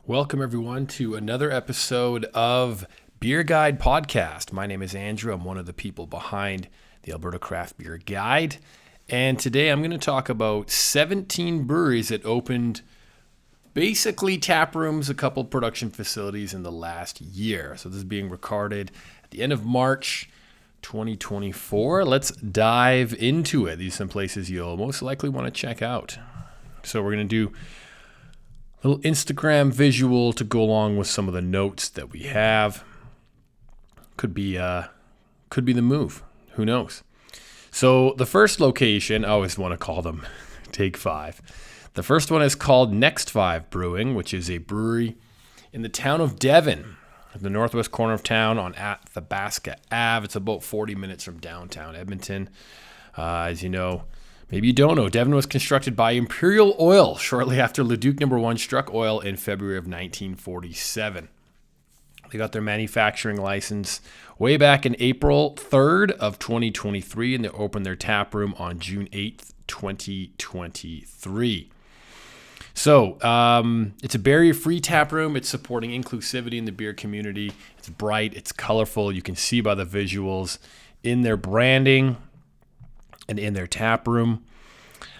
Welcome, everyone, to another episode of Beer Guide Podcast. My name is Andrew. I'm one of the people behind the Alberta Craft Beer Guide. And today I'm going to talk about 17 breweries that opened basically tap rooms, a couple production facilities in the last year. So this is being recorded at the end of March 2024. Let's dive into it. These are some places you'll most likely want to check out. So we're going to do little Instagram visual to go along with some of the notes that we have. Could be the move. Who knows? So the first location, I always want to call them Take 5. The first one is called Next 5 Brewing, which is a brewery in the town of Devon, at the northwest corner of town on Athabasca Ave. It's about 40 minutes from downtown Edmonton. As you know, maybe you don't know, Devon was constructed by Imperial Oil shortly after Leduc No. 1 struck oil in February of 1947. They got their manufacturing license way back in April 3rd of 2023, and they opened their tap room on June 8th, 2023. So it's a barrier-free tap room. It's supporting inclusivity in the beer community. It's bright. It's colorful. You can see by the visuals in their branding and in their tap room.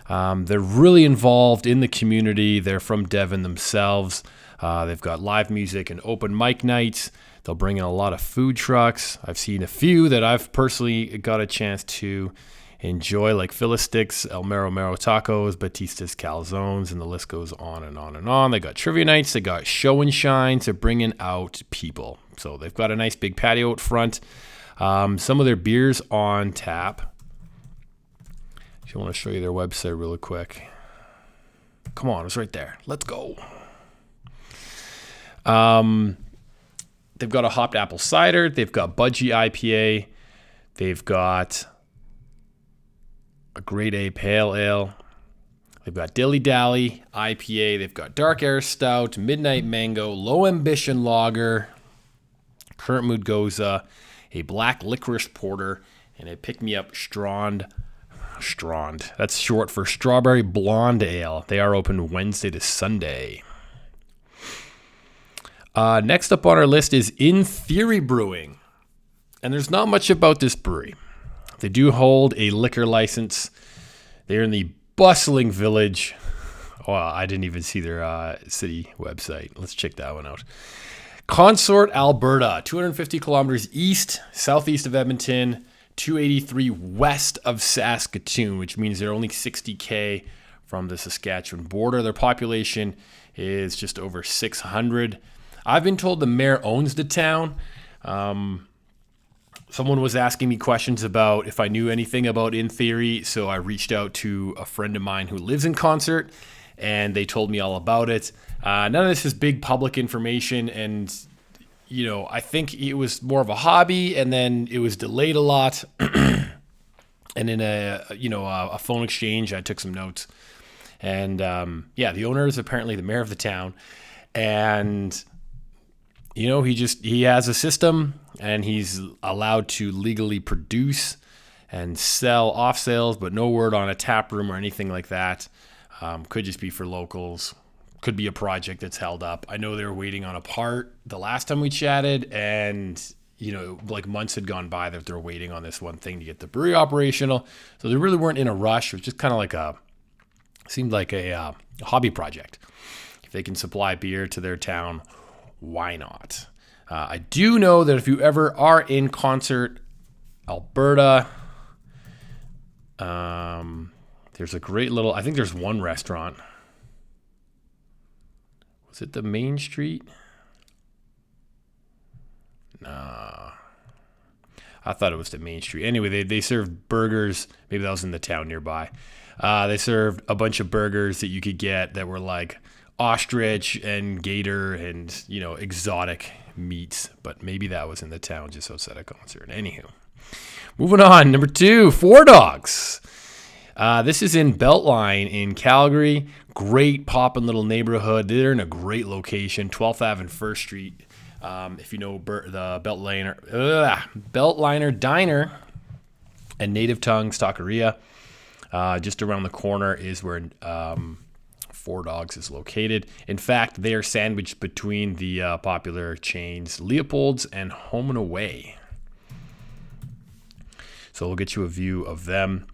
They're really involved in the community. They're from Devon themselves. They've got live music and open mic nights. They'll bring in a lot of food trucks. I've seen a few that I've personally got a chance to enjoy, like Philistix, El Mero Mero Tacos, Batista's Calzones, and the list goes on and on and on. They got trivia nights. They got show and shines. They're bringing out people. So they've got a nice big patio out front. Some of their beers on tap. I want to show you their website really quick. Come on, it's right there. Let's go. They've got a hopped apple cider. They've got Budgie IPA. They've got a Grade A Pale Ale. They've got Dilly Dally IPA. They've got Dark Air Stout, Midnight Mango, Low Ambition Lager, Current Mood Goza, a Black Licorice Porter, and a Pick Me Up Strand. That's short for Strawberry Blonde Ale. They are open Wednesday to Sunday. Next up on our list is In Theory Brewing. And there's not much about this brewery. They do hold a liquor license. They're in the bustling village. Oh, I didn't even see their city website. Let's check that one out. Consort, Alberta, 250 kilometers southeast of Edmonton, 283 west of Saskatoon, which means they're only 60K from the Saskatchewan border. Their population is just over 600. I've been told the mayor owns the town. Someone was asking me questions about if I knew anything about In Theory, so I reached out to a friend of mine who lives in Consort, and they told me all about it. None of this is big public information, and I think it was more of a hobby, and then it was delayed a lot. And in a phone exchange, I took some notes. And the owner is apparently the mayor of the town. And, he has a system, and he's allowed to legally produce and sell off sales, but no word on a tap room or anything like that. Could just be for locals. Could be a project that's held up. I know they were waiting on a part the last time we chatted, and months had gone by that they're waiting on this one thing to get the brewery operational. So they really weren't in a rush. It was just kind of seemed like a hobby project. If they can supply beer to their town, why not? I do know that if you ever are in Consort, Alberta, there's a great little, I think there's one restaurant. Is it the Main Street? Nah. I thought it was the Main Street. Anyway, they served burgers. Maybe that was in the town nearby. They served a bunch of burgers that you could get that were like ostrich and gator and, exotic meats. But maybe that was in the town just outside of Consort. Anywho. Moving on. Number 2, Four Dogs. This is in Beltline in Calgary. Great poppin' little neighborhood. They're in a great location, 12th Ave and 1st Street. If you know the Beltliner Diner and Native Tongues Taqueria, just around the corner is where Four Dogs is located. In fact, they are sandwiched between the popular chains Leopold's and Home and Away. So we'll get you a view of them.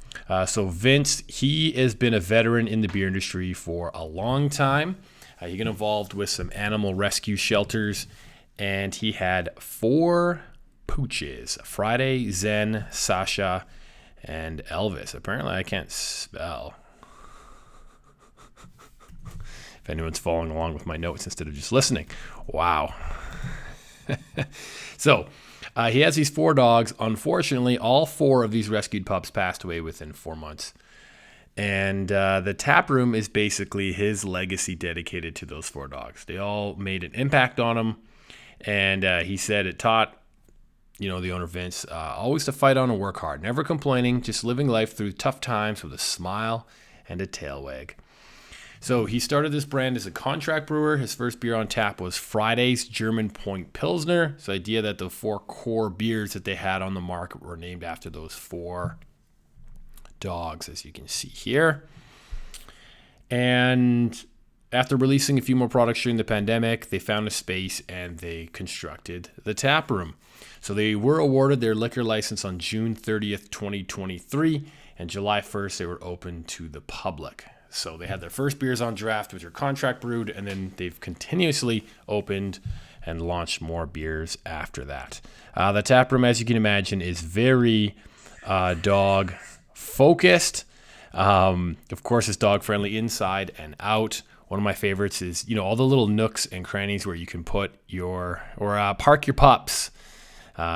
So Vince, he has been a veteran in the beer industry for a long time. He got involved with some animal rescue shelters, and he had 4 pooches: Friday, Zen, Sasha, and Elvis. Apparently I can't spell. If anyone's following along with my notes instead of just listening. Wow. So he has these 4 dogs. Unfortunately, all 4 of these rescued pups passed away within 4 months. And the taproom is basically his legacy dedicated to those 4 dogs. They all made an impact on him. And he said it taught, the owner Vince, always to fight on and work hard. Never complaining, just living life through tough times with a smile and a tail wag. So he started this brand as a contract brewer. His first beer on tap was Friday's German Point Pilsner. It's the idea that the 4 core beers that they had on the market were named after those 4 dogs, as you can see here. And after releasing a few more products during the pandemic, they found a space and they constructed the tap room. So they were awarded their liquor license on June 30th, 2023, and July 1st they were open to the public. So they had their first beers on draft, which are contract brewed, and then they've continuously opened and launched more beers after that. The tap room, as you can imagine, is very dog focused. Of course, it's dog friendly inside and out. One of my favorites is, all the little nooks and crannies where you can put park your pups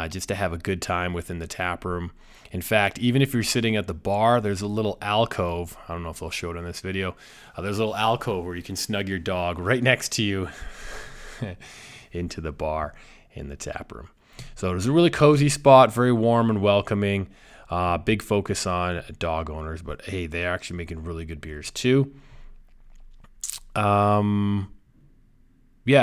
just to have a good time within the tap room. In fact, even if you're sitting at the bar, there's a little alcove. I don't know if they'll show it in this video. There's a little alcove where you can snug your dog right next to you into the bar in the tap room. So it's a really cozy spot, very warm and welcoming. Big focus on dog owners, but hey, they're actually making really good beers too.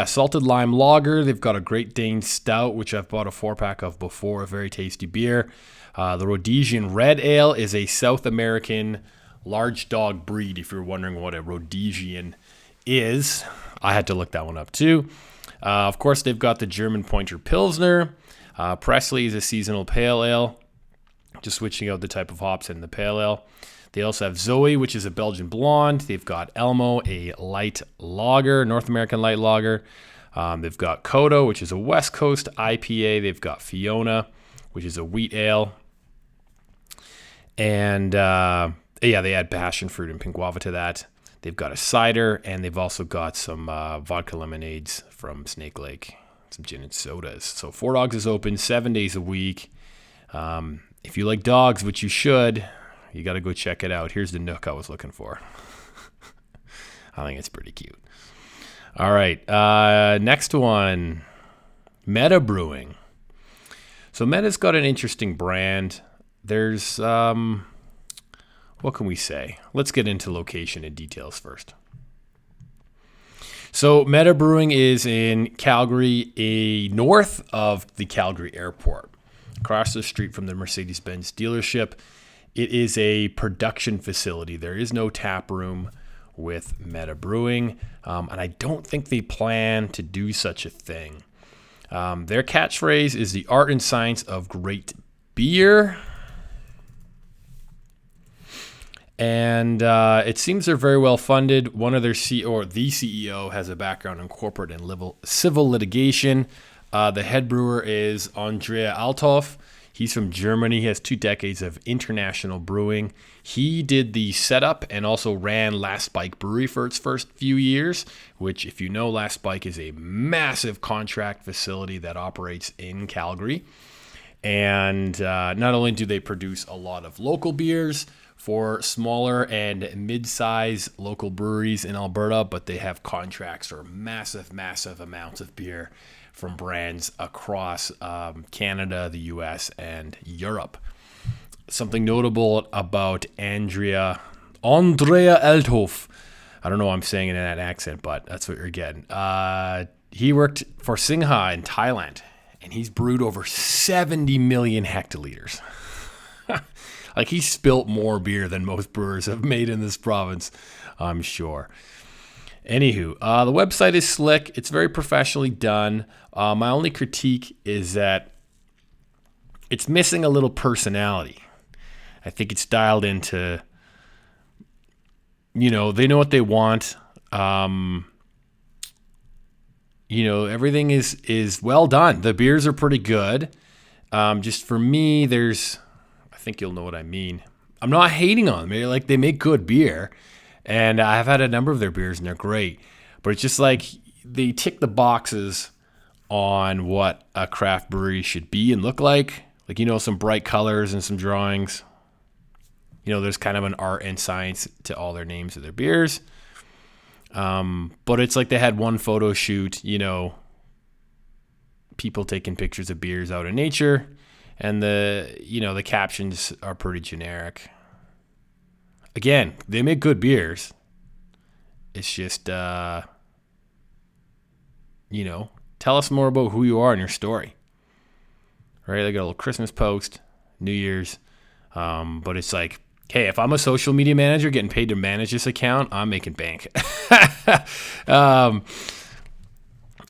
Salted lime lager. They've got a Great Dane stout, which I've bought a 4-pack of before. A very tasty beer. The Rhodesian Red Ale is a South American large dog breed, if you're wondering what a Rhodesian is. I had to look that one up too. Of course, they've got the German Pointer Pilsner. Presley is a seasonal pale ale, just switching out the type of hops in the pale ale. They also have Zoe, which is a Belgian blonde. They've got Elmo, a light lager, North American light lager. They've got Kodo, which is a West Coast IPA. They've got Fiona, which is a wheat ale. And they add passion fruit and pink guava to that. They've got a cider, and they've also got some vodka lemonades from Snake Lake, some gin and sodas. So 4 Dogs is open 7 days a week. If you like dogs, which you should, you got to go check it out. Here's the nook I was looking for. I think it's pretty cute. All right, next one, Meta Brewing. So Meta's got an interesting brand. There's, what can we say? Let's get into location and details first. So Meta Brewing is in Calgary, north of the Calgary airport, across the street from the Mercedes-Benz dealership. It is a production facility. There is no tap room with Meta Brewing, and I don't think they plan to do such a thing. Their catchphrase is the art and science of great beer. And it seems they're very well funded. One of their CEO, or the CEO, has a background in corporate and civil litigation. The head brewer is Andrea Althoff. He's from Germany. He has 2 decades of international brewing. He did the setup and also ran Last Spike Brewery for its first few years, which, if you know, Last Spike is a massive contract facility that operates in Calgary. And not only do they produce a lot of local beers for smaller and mid-size local breweries in Alberta, but they have contracts for massive amounts of beer from brands across Canada, the US, and Europe. Something notable about Andrea Althoff. I don't know why I'm saying it in that accent, but that's what you're getting. He worked for Singha in Thailand, and he's brewed over 70 million hectoliters. Like, he spilt more beer than most brewers have made in this province, I'm sure. Anywho, the website is slick. It's very professionally done. My only critique is that it's missing a little personality. I think it's dialed into, they know what they want. Everything is well done. The beers are pretty good. Just for me, I think you'll know what I mean. I'm not hating on them. They make good beer, and I've had a number of their beers, and they're great. But it's just like they tick the boxes on what a craft brewery should be and look like. Some bright colors and some drawings. There's kind of an art and science to all their names of their beers. But it's like they had one photo shoot, people taking pictures of beers out in nature, and the captions are pretty generic. Again, they make good beers. It's just, tell us more about who you are and your story. Right? They got a little Christmas post, New Year's, but it's like, hey, if I'm a social media manager getting paid to manage this account, I'm making bank.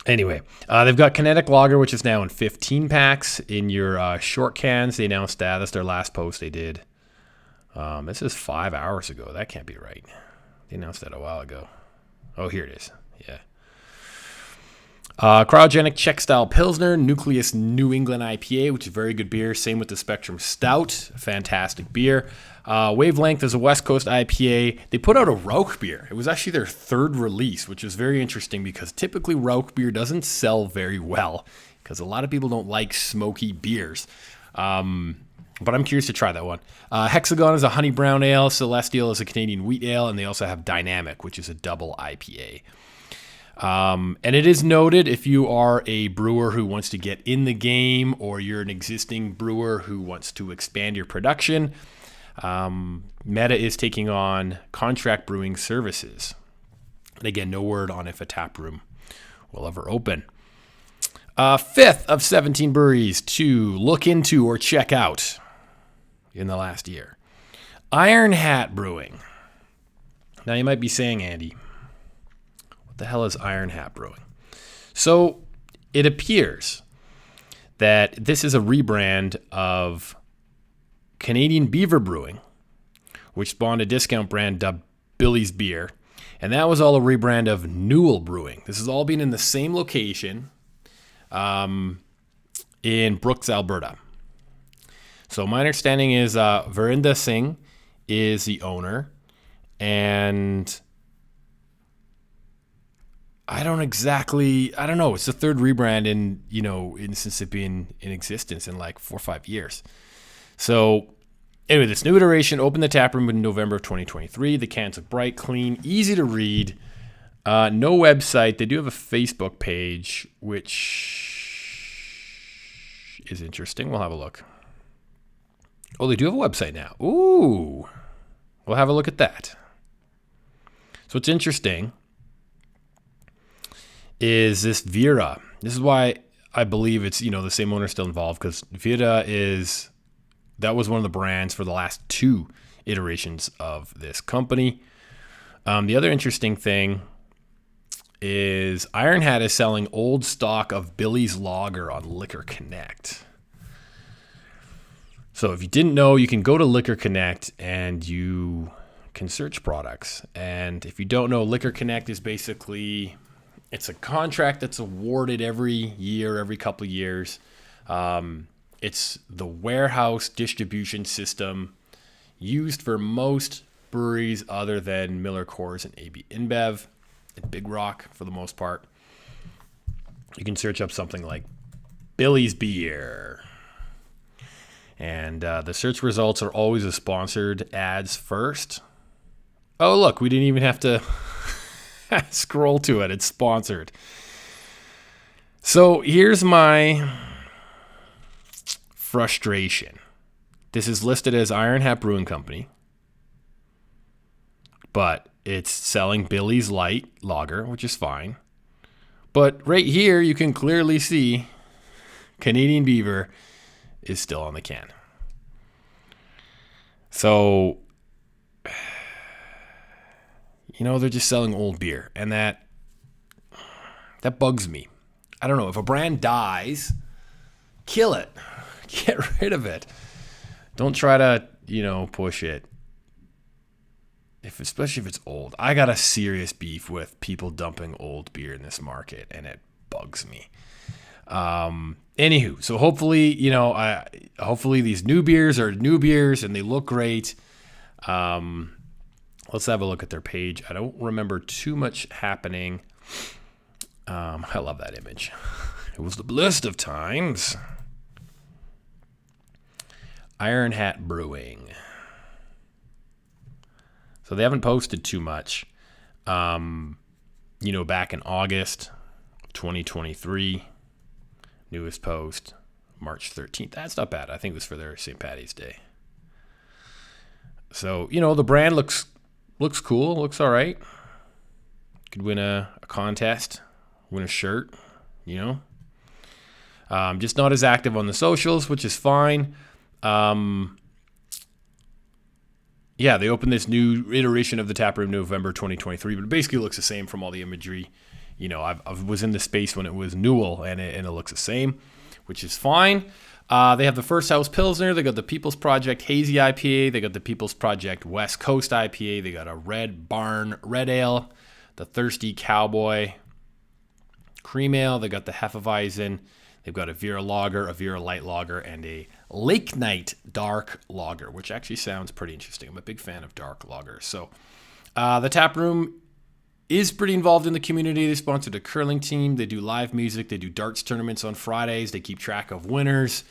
Anyway, they've got Kinetic Lager, which is now in 15 packs in your short cans. They announced that. That's their last post they did. This is 5 hours ago. That can't be right. They announced that a while ago. Oh, here it is. Yeah. Cryogenic Czech Style Pilsner, Nucleus New England IPA, which is a very good beer. Same with the Spectrum Stout, fantastic beer. Wavelength is a West Coast IPA. They put out a Rauch beer. It was actually their third release, which is very interesting because typically Rauch beer doesn't sell very well because a lot of people don't like smoky beers. But I'm curious to try that one. Hexagon is a honey brown ale. Celestial is a Canadian wheat ale. And they also have Dynamic, which is a double IPA. And it is noted if you are a brewer who wants to get in the game or you're an existing brewer who wants to expand your production, Meta is taking on contract brewing services. And again, no word on if a tap room will ever open. Fifth of 17 breweries to look into or check out in the last year. Iron Hat Brewing. Now you might be saying, Andy, what the hell is Iron Hat Brewing? So it appears that this is a rebrand of Canadian Beaver Brewing, which spawned a discount brand dubbed Billy's Beer. And that was all a rebrand of Newell Brewing. This has all been in the same location in Brooks, Alberta. So my understanding is Verinder Singh is the owner, and I don't know. It's the third rebrand since it's been in existence in like 4 or 5 years. So anyway, this new iteration opened the taproom in November of 2023. The cans look bright, clean, easy to read. No website. They do have a Facebook page, which is interesting. We'll have a look. Oh, they do have a website now. Ooh. We'll have a look at that. So what's interesting is this Vera. This is why I believe it's, the same owner still involved, because Vera that was one of the brands for the last 2 iterations of this company. The other interesting thing is Iron Hat is selling old stock of Billy's Lager on Liquor Connect. So if you didn't know, you can go to Liquor Connect and you can search products. And if you don't know, Liquor Connect is basically, it's a contract that's awarded every year, every couple of years. It's the warehouse distribution system used for most breweries other than Miller Coors and AB InBev and Big Rock for the most part. You can search up something like Billy's Beer. And the search results are always the sponsored ads first. Oh, look, we didn't even have to scroll to it. It's sponsored. So here's my frustration. This is listed as Iron Hat Brewing Company, but it's selling Billy's Light Lager, which is fine. But right here, you can clearly see Canadian Beaver is still on the can. So, they're just selling old beer, and that bugs me. I don't know. If a brand dies, kill it. Get rid of it. Don't try to, push it. Especially if it's old. I got a serious beef with people dumping old beer in this market, and it bugs me. Anywho, so hopefully, hopefully these new beers are new beers and they look great. Let's have a look at their page. I don't remember too much happening. I love that image. It was the best of times. Iron Hat Brewing. So they haven't posted too much. Back in August 2023, newest post, March 13th. That's not bad. I think it was for their St. Paddy's Day. So, the brand looks cool, looks all right. Could win a contest, win a shirt, Just not as active on the socials, which is fine. They opened this new iteration of the taproom November 2023, but it basically looks the same from all the imagery. I was in the space when it was Newell, and it looks the same, which is fine. They have the First House Pilsner. They got the People's Project Hazy IPA. They got the People's Project West Coast IPA. They got a Red Barn Red Ale, the Thirsty Cowboy Cream Ale. They got the Hefeweizen. They've got a Vera Lager, a Vera Light Lager, and a Lake Night Dark Lager, which actually sounds pretty interesting. I'm a big fan of dark lagers. So the tap room is pretty involved in the community. They sponsored a curling team. They do live music. They do darts tournaments on Fridays. They keep track of winners.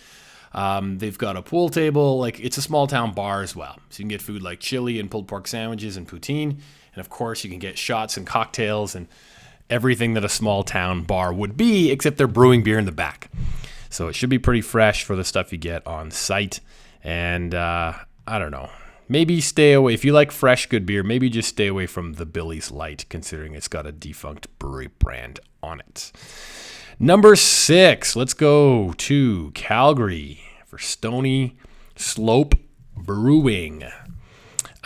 They've got a pool table. It's a small town bar as well. So you can get food like chili and pulled pork sandwiches and poutine. And of course, you can get shots and cocktails and everything that a small town bar would be, except they're brewing beer in the back. So it should be pretty fresh for the stuff you get on site. And I don't know. Maybe stay away. If you like fresh, good beer, maybe just stay away from the Billy's Light, considering it's got a defunct brewery brand on it. Number 6, let's go to Calgary for Stonyslope Brewing.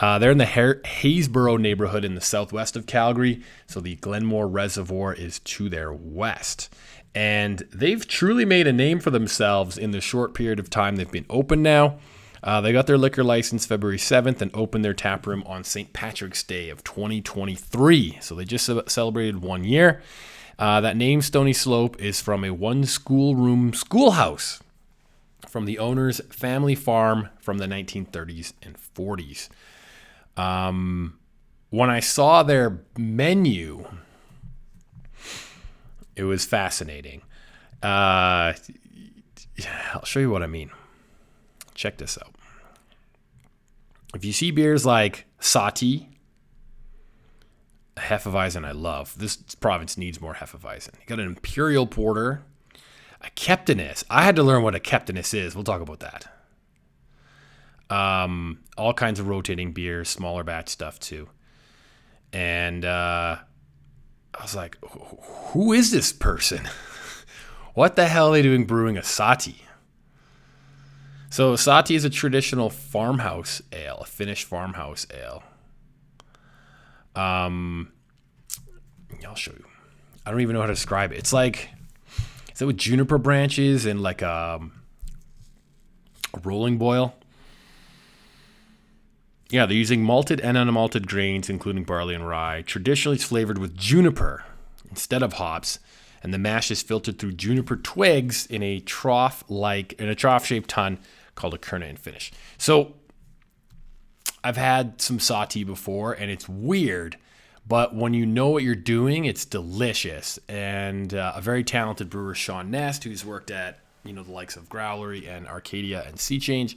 They're in the Haysboro neighborhood in the southwest of Calgary, so the Glenmore Reservoir is to their west. And they've truly made a name for themselves in the short period of time they've been open now. They got their liquor license February 7th and opened their tap room on St. Patrick's Day of 2023. So they just celebrated 1 year. That name, Stonyslope, is from a one-schoolroom schoolhouse from the owner's family farm from the 1930s and 40s. When I saw their menu, it was fascinating. I'll show you what I mean. Check this out. If you see beers like Sati, Hefeweizen I love. This province needs more Hefeweizen. You got an Imperial Porter, a Keptinus. I had to learn what a Keptinus is. We'll talk about that. All kinds of rotating beers, smaller batch stuff too. And I was like, who is this person? What the hell are they doing brewing a Sati? So Sati is a traditional farmhouse ale, a Finnish farmhouse ale. I'll show you. I don't even know how to describe it. It's like, is it with juniper branches and like a rolling boil? Yeah, they're using malted and unmalted grains, including barley and rye. Traditionally, it's flavored with juniper instead of hops, and the mash is filtered through juniper twigs in a trough-shaped tun called a kerna in Finnish. So I've had some Sati before, and it's weird, but when you know what you're doing, it's delicious. And a very talented brewer, Sean Nest, who's worked at the likes of Growlery and Arcadia and Sea Change,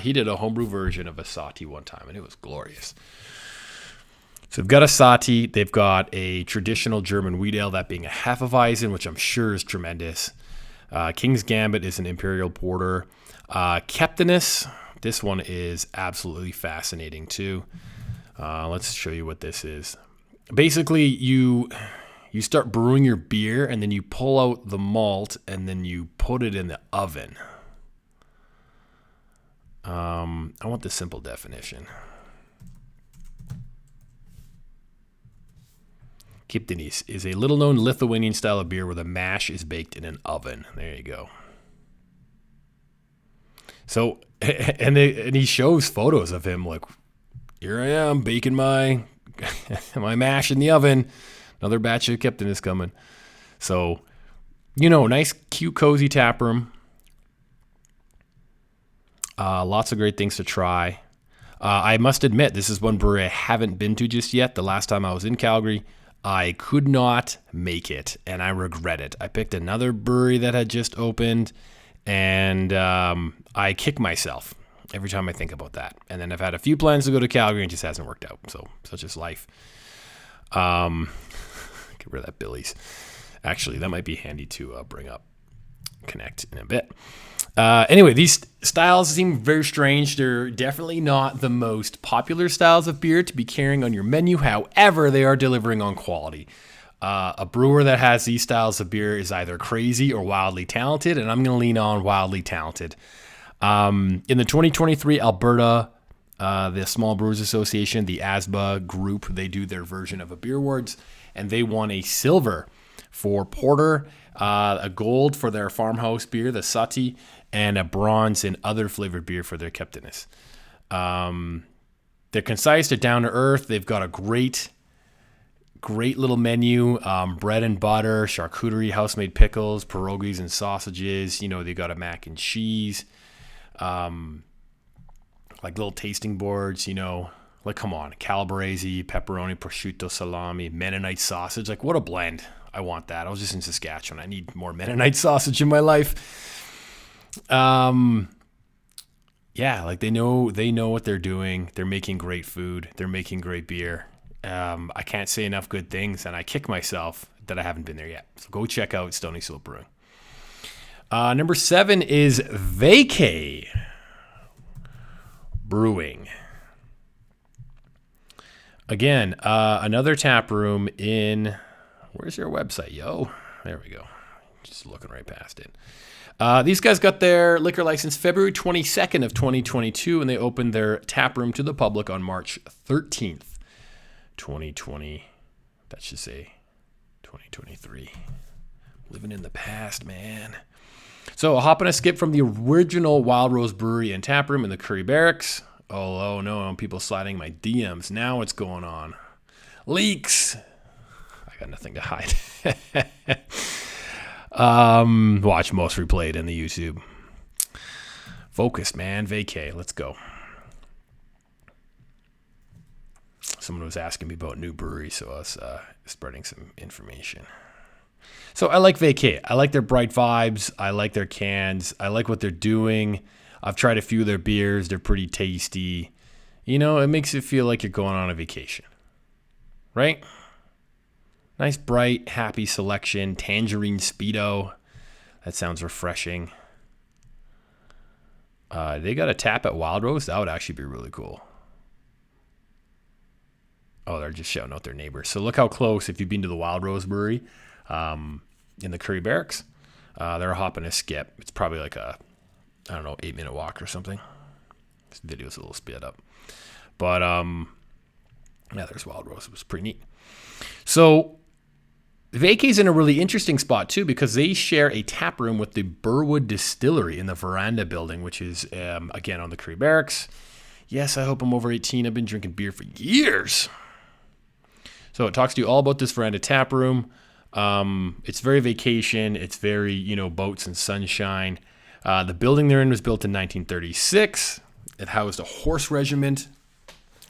he did a homebrew version of a Sati one time, and it was glorious. So they've got a Sati. They've got a traditional German wheat ale, that being a Hefeweizen, which I'm sure is tremendous. King's Gambit is an Imperial Porter. Keptinus, this one is absolutely fascinating too. Let's show you what this is. Basically, you start brewing your beer, and then you pull out the malt, and then you put it in the oven. I want the simple definition. Kiptinis is a little-known Lithuanian style of beer where the mash is baked in an oven. There you go. So, and he shows photos of him like, here I am baking my my mash in the oven. Another batch of Kiptinis coming. So, nice, cute, cozy tap room. Lots of great things to try. I must admit, this is one brewery I haven't been to just yet. The last time I was in Calgary, I could not make it, and I regret it. I picked another brewery that had just opened, and I kick myself every time I think about that. And then I've had a few plans to go to Calgary, and it just hasn't worked out. So, such is life. Get rid of that Billy's. Actually, that might be handy to bring up Connect in a bit. Anyway, these styles seem very strange. They're definitely not the most popular styles of beer to be carrying on your menu. However, they are delivering on quality. A brewer that has these styles of beer is either crazy or wildly talented, and I'm going to lean on wildly talented. In the 2023 Alberta, the Small Brewers Association, the ASBA group, they do their version of a beer awards, and they won a silver for porter, a gold for their farmhouse beer, the Sati, and a bronze in other flavored beer for their Kiptinis. They're concise, they're down to earth. They've got a great little menu, bread and butter, charcuterie, house-made pickles, pierogies and sausages. They got a mac and cheese, like little tasting boards, like, come on, calabrese, pepperoni, prosciutto, salami, Mennonite sausage. Like, what a blend. I want that. I was just in Saskatchewan. I need more Mennonite sausage in my life. Yeah, like they know what they're doing. They're making great food. They're making great beer. I can't say enough good things, and I kick myself that I haven't been there yet. So go check out Stonyslope Brewing. Number 7 is Vaycay Brewing. Again, another tap room in... Where's your website, yo? There we go. Just looking right past it. These guys got their liquor license February 22nd of 2022, and they opened their tap room to the public on March 13th, 2020. That should say 2023. Living in the past, man. So a hop and a skip from the original Wild Rose Brewery and tap room in the Curry Barracks. Oh no, people sliding my DMs. Now what's going on? Leaks. I got nothing to hide. Watch most replayed in the YouTube. Focus, man. Vaycay. Let's go. Someone was asking me about new breweries, so I was spreading some information. So I like Vaycay. I like their bright vibes. I like their cans. I like what they're doing. I've tried a few of their beers. They're pretty tasty. It makes it feel like you're going on a vacation. Right? Nice, bright, happy selection. Tangerine Speedo. That sounds refreshing. They got a tap at Wild Rose. That would actually be really cool. Oh, they're just shouting out their neighbors. So look how close, if you've been to the Wild Rose Brewery in the Curry Barracks, they're a hop and a skip. It's probably like a, 8-minute walk or something. This video's a little sped up. But, yeah, there's Wild Rose. It was pretty neat. So Vaycay's in a really interesting spot, too, because they share a tap room with the Burwood Distillery in the Veranda building, which is, again, on the Curry Barracks. Yes, I hope I'm over 18. I've been drinking beer for years. So it talks to you all about this Veranda tap room. It's very vacation. It's very, boats and sunshine. The building they're in was built in 1936. It housed a horse regiment.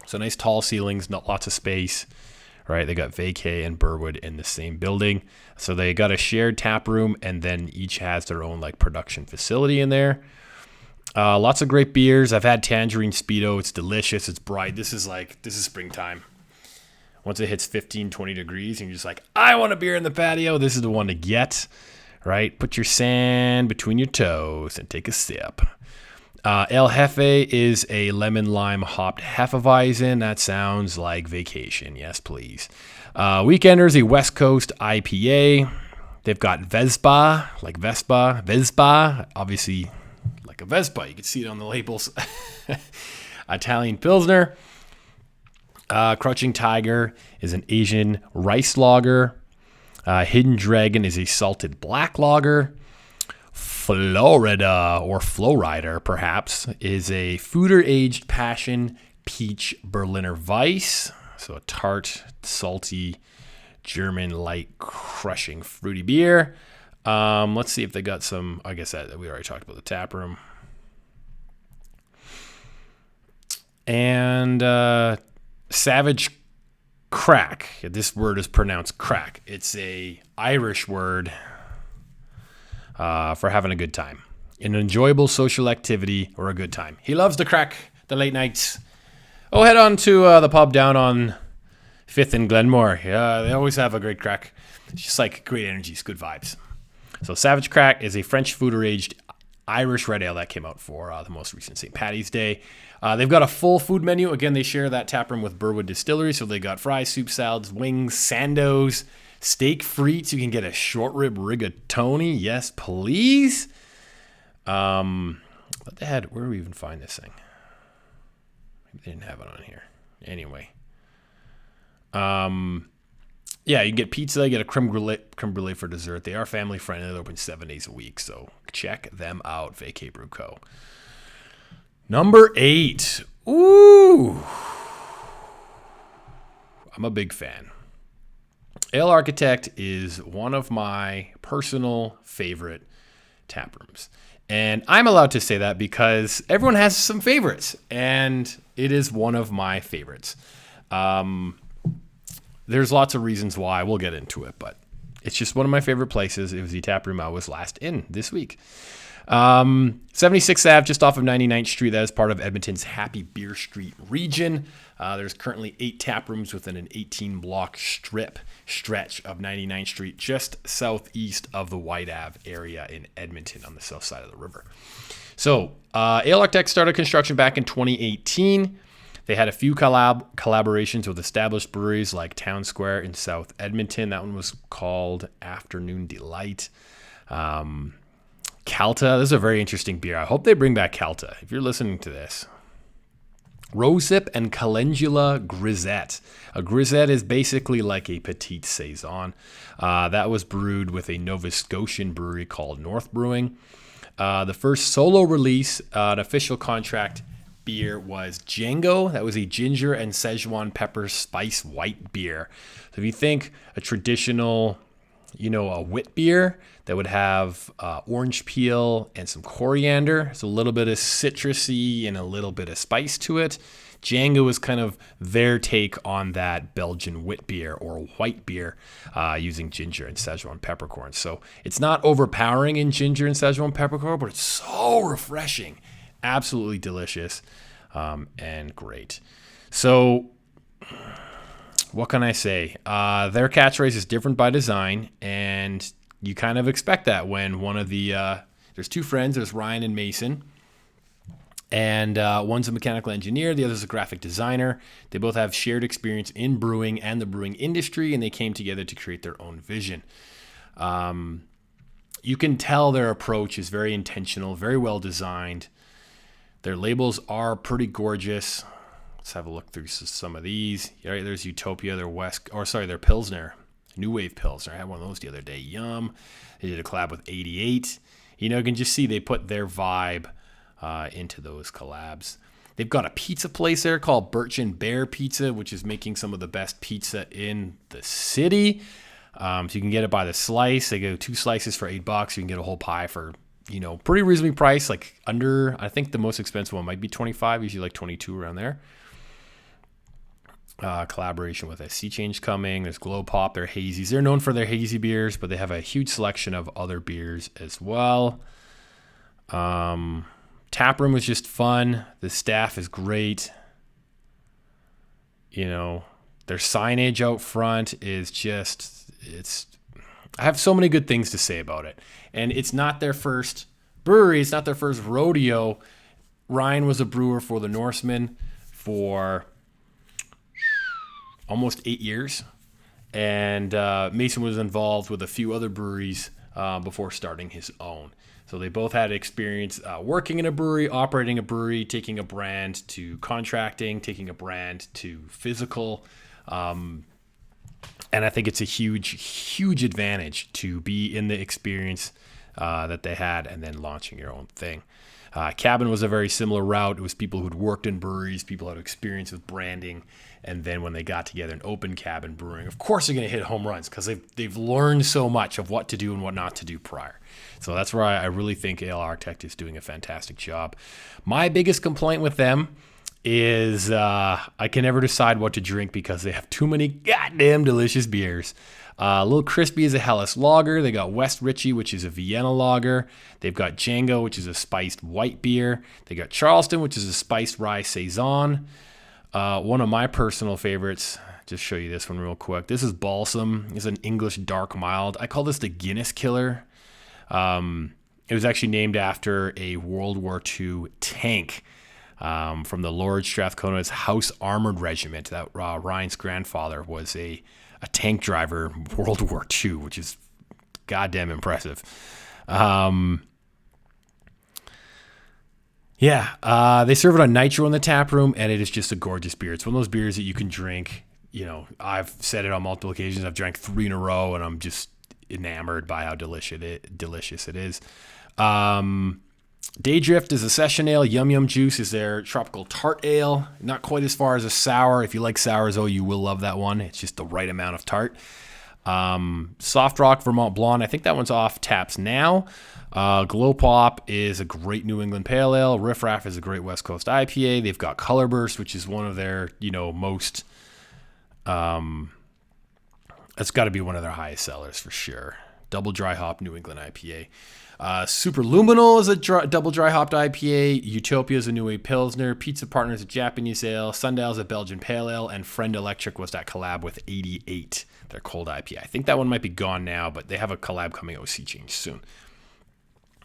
So nice tall ceilings, not lots of space. Right, they got Vaycay and Burwood in the same building. So they got a shared tap room, and then each has their own production facility in there. Lots of great beers. I've had Tangerine Speedo. It's delicious. It's bright. This is springtime. Once it hits 15, 20 degrees, and you're just like, I want a beer in the patio. This is the one to get, right? Put your sand between your toes and take a sip. El Jefe is a lemon lime hopped Hefeweizen. That sounds like vacation. Yes, please. Weekenders, a West Coast IPA. They've got Vespa, like Vespa, obviously like a Vespa. You can see it on the labels. Italian Pilsner. Crouching Tiger is an Asian rice lager. Hidden Dragon is a salted black lager. Florida, or Flowrider perhaps, is a foeder-aged passion peach Berliner Weiss. So a tart, salty, German light, crushing, fruity beer. Let's see if they got some. I guess that we already talked about the tap room. And Savage Crack. This word is pronounced crack. It's a Irish word for having a good time. An enjoyable social activity or a good time. He loves the crack, the late nights. Oh, head on to the pub down on 5th and Glenmore. Yeah, they always have a great crack. It's just like great energy, it's good vibes. So Savage Crack is a French foeder-aged Irish red ale that came out for the most recent St. Paddy's Day. They've got a full food menu. Again, they share that taproom with Burwood Distillery, so they got fries, soup, salads, wings, sandos, steak frites. You can get a short rib rigatoni. Yes, please. What the heck? Where do we even find this thing? Maybe they didn't have it on here. Anyway. Yeah, you get pizza, you get a creme brulee for dessert. They are family friendly. They're open 7 days a week, so check them out. Vaycay Brew Co. Number 8. Ooh. I'm a big fan. Ale Architect is one of my personal favorite tap rooms. And I'm allowed to say that because everyone has some favorites, and it is one of my favorites. There's lots of reasons why. We'll get into it, but it's just one of my favorite places. It was the tap room I was last in this week. 76th Ave, just off of 99th Street. That is part of Edmonton's Happy Beer Street region. There's currently 8 tap rooms within an 18-block stretch of 99th Street, just southeast of the White Ave area in Edmonton on the south side of the river. So, Ale Architect started construction back in 2018. They had a few collaborations with established breweries like Town Square in South Edmonton. That one was called Afternoon Delight. Calta, this is a very interesting beer. I hope they bring back Calta. If you're listening to this. Rosehip and Calendula Grisette. A grisette is basically like a petite saison. That was brewed with a Nova Scotian brewery called North Brewing. The first solo release, an official contract beer, was Django. That was a ginger and Szechuan pepper spice white beer. So if you think a traditional, a wit beer that would have orange peel and some coriander, so a little bit of citrusy and a little bit of spice to it. Django is kind of their take on that Belgian wit beer or white beer using ginger and Szechuan peppercorn. So it's not overpowering in ginger and Szechuan peppercorn, but it's so refreshing. Absolutely delicious and great. So what can I say? Their catchphrase is different by design, and you kind of expect that when one of the there's 2 friends. There's Ryan and Mason, and one's a mechanical engineer. The other's a graphic designer. They both have shared experience in brewing and the brewing industry, and they came together to create their own vision. You can tell their approach is very intentional, very well designed. Their labels are pretty gorgeous. Let's have a look through some of these. Right, there's Utopia, their Pilsner, New Wave Pilsner. I had one of those the other day. Yum. They did a collab with 88. You can just see they put their vibe into those collabs. They've got a pizza place there called Birch and Bear Pizza, which is making some of the best pizza in the city. So you can get it by the slice. They go 2 slices for $8. You can get a whole pie for pretty reasonably priced, like under, I think the most expensive one might be 25, usually like 22 around there. Collaboration with a Sea Change coming. There's Glow Pop, they're hazies. They're known for their hazy beers, but they have a huge selection of other beers as well. Taproom was just fun. The staff is great. Their signage out front is just, I have so many good things to say about it. And it's not their first brewery. It's not their first rodeo. Ryan was a brewer for the Norsemen for almost 8 years. And Mason was involved with a few other breweries before starting his own. So they both had experience working in a brewery, operating a brewery, taking a brand to contracting, taking a brand to physical. And I think it's a huge advantage to be in the experience that they had and then launching your own thing. Cabin was a very similar route. It was people who'd worked in breweries, people who had experience with branding, and then when they got together and opened Cabin Brewing, of course they're going to hit home runs because they've learned so much of what to do and what not to do prior. So that's where I really think Ale Architect is doing a fantastic job. My biggest complaint with them is I can never decide what to drink because they have too many goddamn delicious beers. Little Crispy is a Helles lager. They got West Ritchie, which is a Vienna lager. They've got Django, which is a spiced white beer. They got Charleston, which is a spiced rye saison. One of my personal favorites, just show you this one real quick. This is Balsam. It's an English dark mild. I call this the Guinness Killer. It was actually named after a World War II tank from the Lord Strathcona's House Armored Regiment. That Ryan's grandfather was a tank driver in World War II, which is goddamn impressive. They serve it on nitro in the tap room, and it is just a gorgeous beer. It's one of those beers that you can drink. You know, I've said it on multiple occasions. I've drank 3 in a row, and I'm just enamored by how delicious it is. Daydrift is a session ale. Yum Yum Juice is their tropical tart ale. Not quite as far as a sour. If you like sours, you will love that one. It's just the right amount of tart. Soft Rock Vermont Blonde. I think that one's off taps now. Glow Pop is a great New England Pale Ale. Riff Raff is a great West Coast IPA. They've got Color Burst, which is one of their, most... It's got to be one of their highest sellers for sure. Double dry hop New England IPA. Super Luminal is a double dry hopped IPA. Utopia is a New Wave Pilsner. Pizza Partner is a Japanese ale. Sundial is a Belgian Pale Ale. And Friend Electric was that collab with 88, their cold IPA. I think that one might be gone now, but they have a collab coming out with Sea Change soon.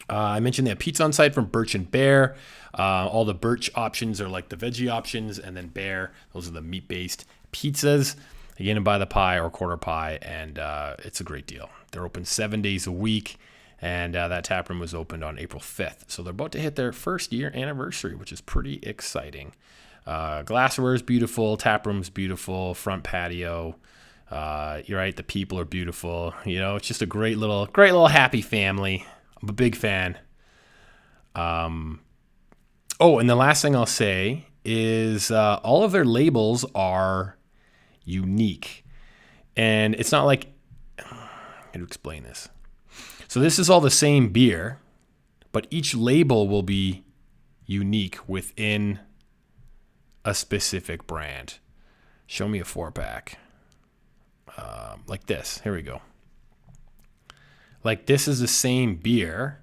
I mentioned they have pizza on site from Birch and Bear. All the Birch options are like the veggie options, and then Bear, those are the meat-based pizzas. You get them by the pie or quarter pie, and it's a great deal. They're open 7 days a week, and that tap room was opened on April 5th. So they're about to hit their first year anniversary, which is pretty exciting. Glassware is beautiful, tap room's beautiful, front patio. You're right, the people are beautiful. It's just a great little happy family. I'm a big fan. And the last thing I'll say is all of their labels are unique. And it's not like... How to explain this? So this is all the same beer, but each label will be unique within a specific brand. Show me a 4-pack. Like this. Here we go. Like this is the same beer,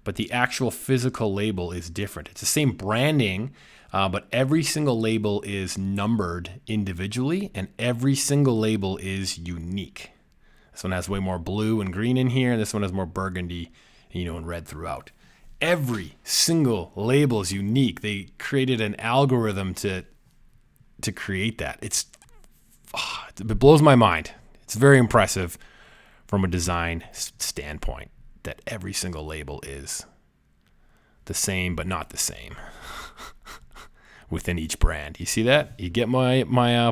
but the actual physical label is different. It's the same branding, but every single label is numbered individually, and every single label is unique. This one has way more blue and green in here. This one has more burgundy, and red throughout. Every single label is unique. They created an algorithm to create that. It blows my mind. It's very impressive from a design standpoint that every single label is the same but not the same within each brand. You see that? You get my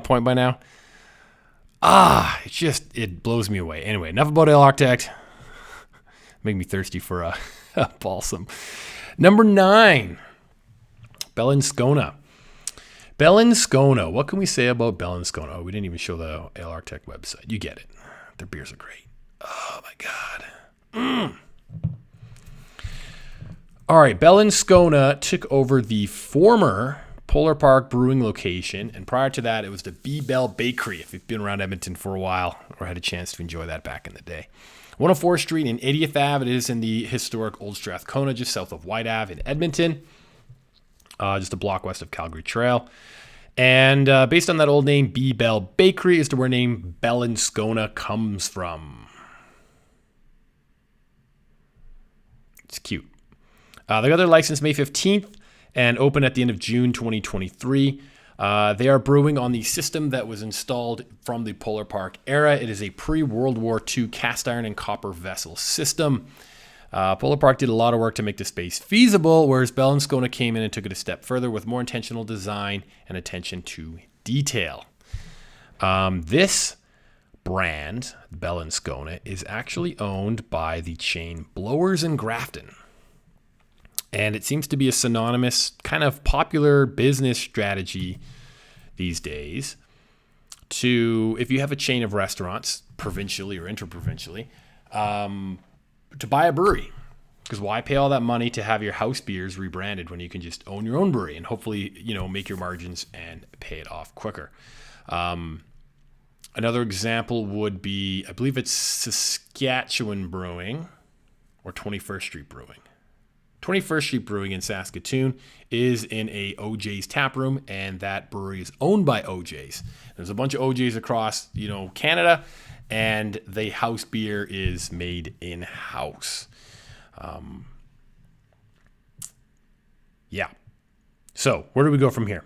point by now? It blows me away. Anyway, enough about Ale Architect. Make me thirsty for a balsam. Number 9, Bell and Scona. Bell and Scona. What can we say about Bell and Scona? We didn't even show the Ale Architect website. You get it. Their beers are great. Oh my God. All right, Bell and Scona took over the former Polar Park Brewing location, and prior to that, it was the B Bell Bakery. If you've been around Edmonton for a while or had a chance to enjoy that back in the day. 104th Street and 80th Ave. It is in the historic Old Strathcona, just south of White Ave in Edmonton, just a block west of Calgary Trail. And based on that old name, B Bell Bakery is where name Bell and Scona comes from. It's cute. They got their license May 15th and opened at the end of June 2023. They are brewing on the system that was installed from the Polar Park era. It is a pre-World War II cast iron and copper vessel system. Polar Park did a lot of work to make the space feasible, whereas Bell and Scona came in and took it a step further with more intentional design and attention to detail. This brand, Bell and Scona, is actually owned by the chain Blowers in Grafton. And it seems to be a synonymous kind of popular business strategy these days to, if you have a chain of restaurants, provincially or interprovincially, to buy a brewery. Because why pay all that money to have your house beers rebranded when you can just own your own brewery and hopefully, make your margins and pay it off quicker. Another example would be, I believe it's Saskatchewan Brewing or 21st Street Brewing. 21st Street Brewing in Saskatoon is in a OJ's taproom, and that brewery is owned by OJ's. There's a bunch of OJ's across, Canada, and the house beer is made in-house. So where do we go from here?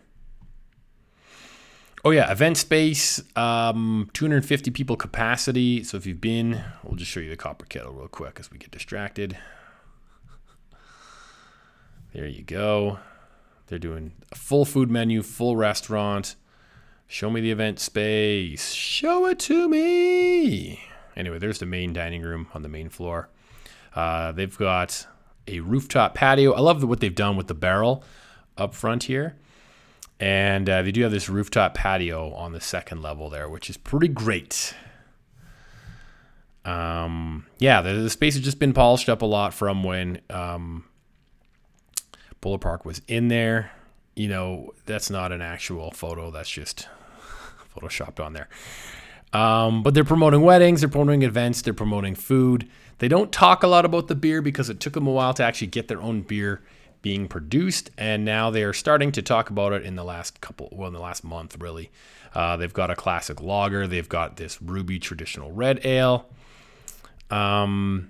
Oh yeah, event space, 250 people capacity. So if you've been, we'll just show you the copper kettle real quick as we get distracted. There you go. They're doing a full food menu, full restaurant. Show me the event space. Show it to me. Anyway, there's the main dining room on the main floor. They've got a rooftop patio. I love what they've done with the barrel up front here. And they do have this rooftop patio on the second level there, which is pretty great. The space has just been polished up a lot from when Polar Park was in there. That's not an actual photo. That's just photoshopped on there. But they're promoting weddings. They're promoting events. They're promoting food. They don't talk a lot about the beer because it took them a while to actually get their own beer being produced. And now they are starting to talk about it in the last month, really. They've got a classic lager. They've got this Ruby traditional red ale. The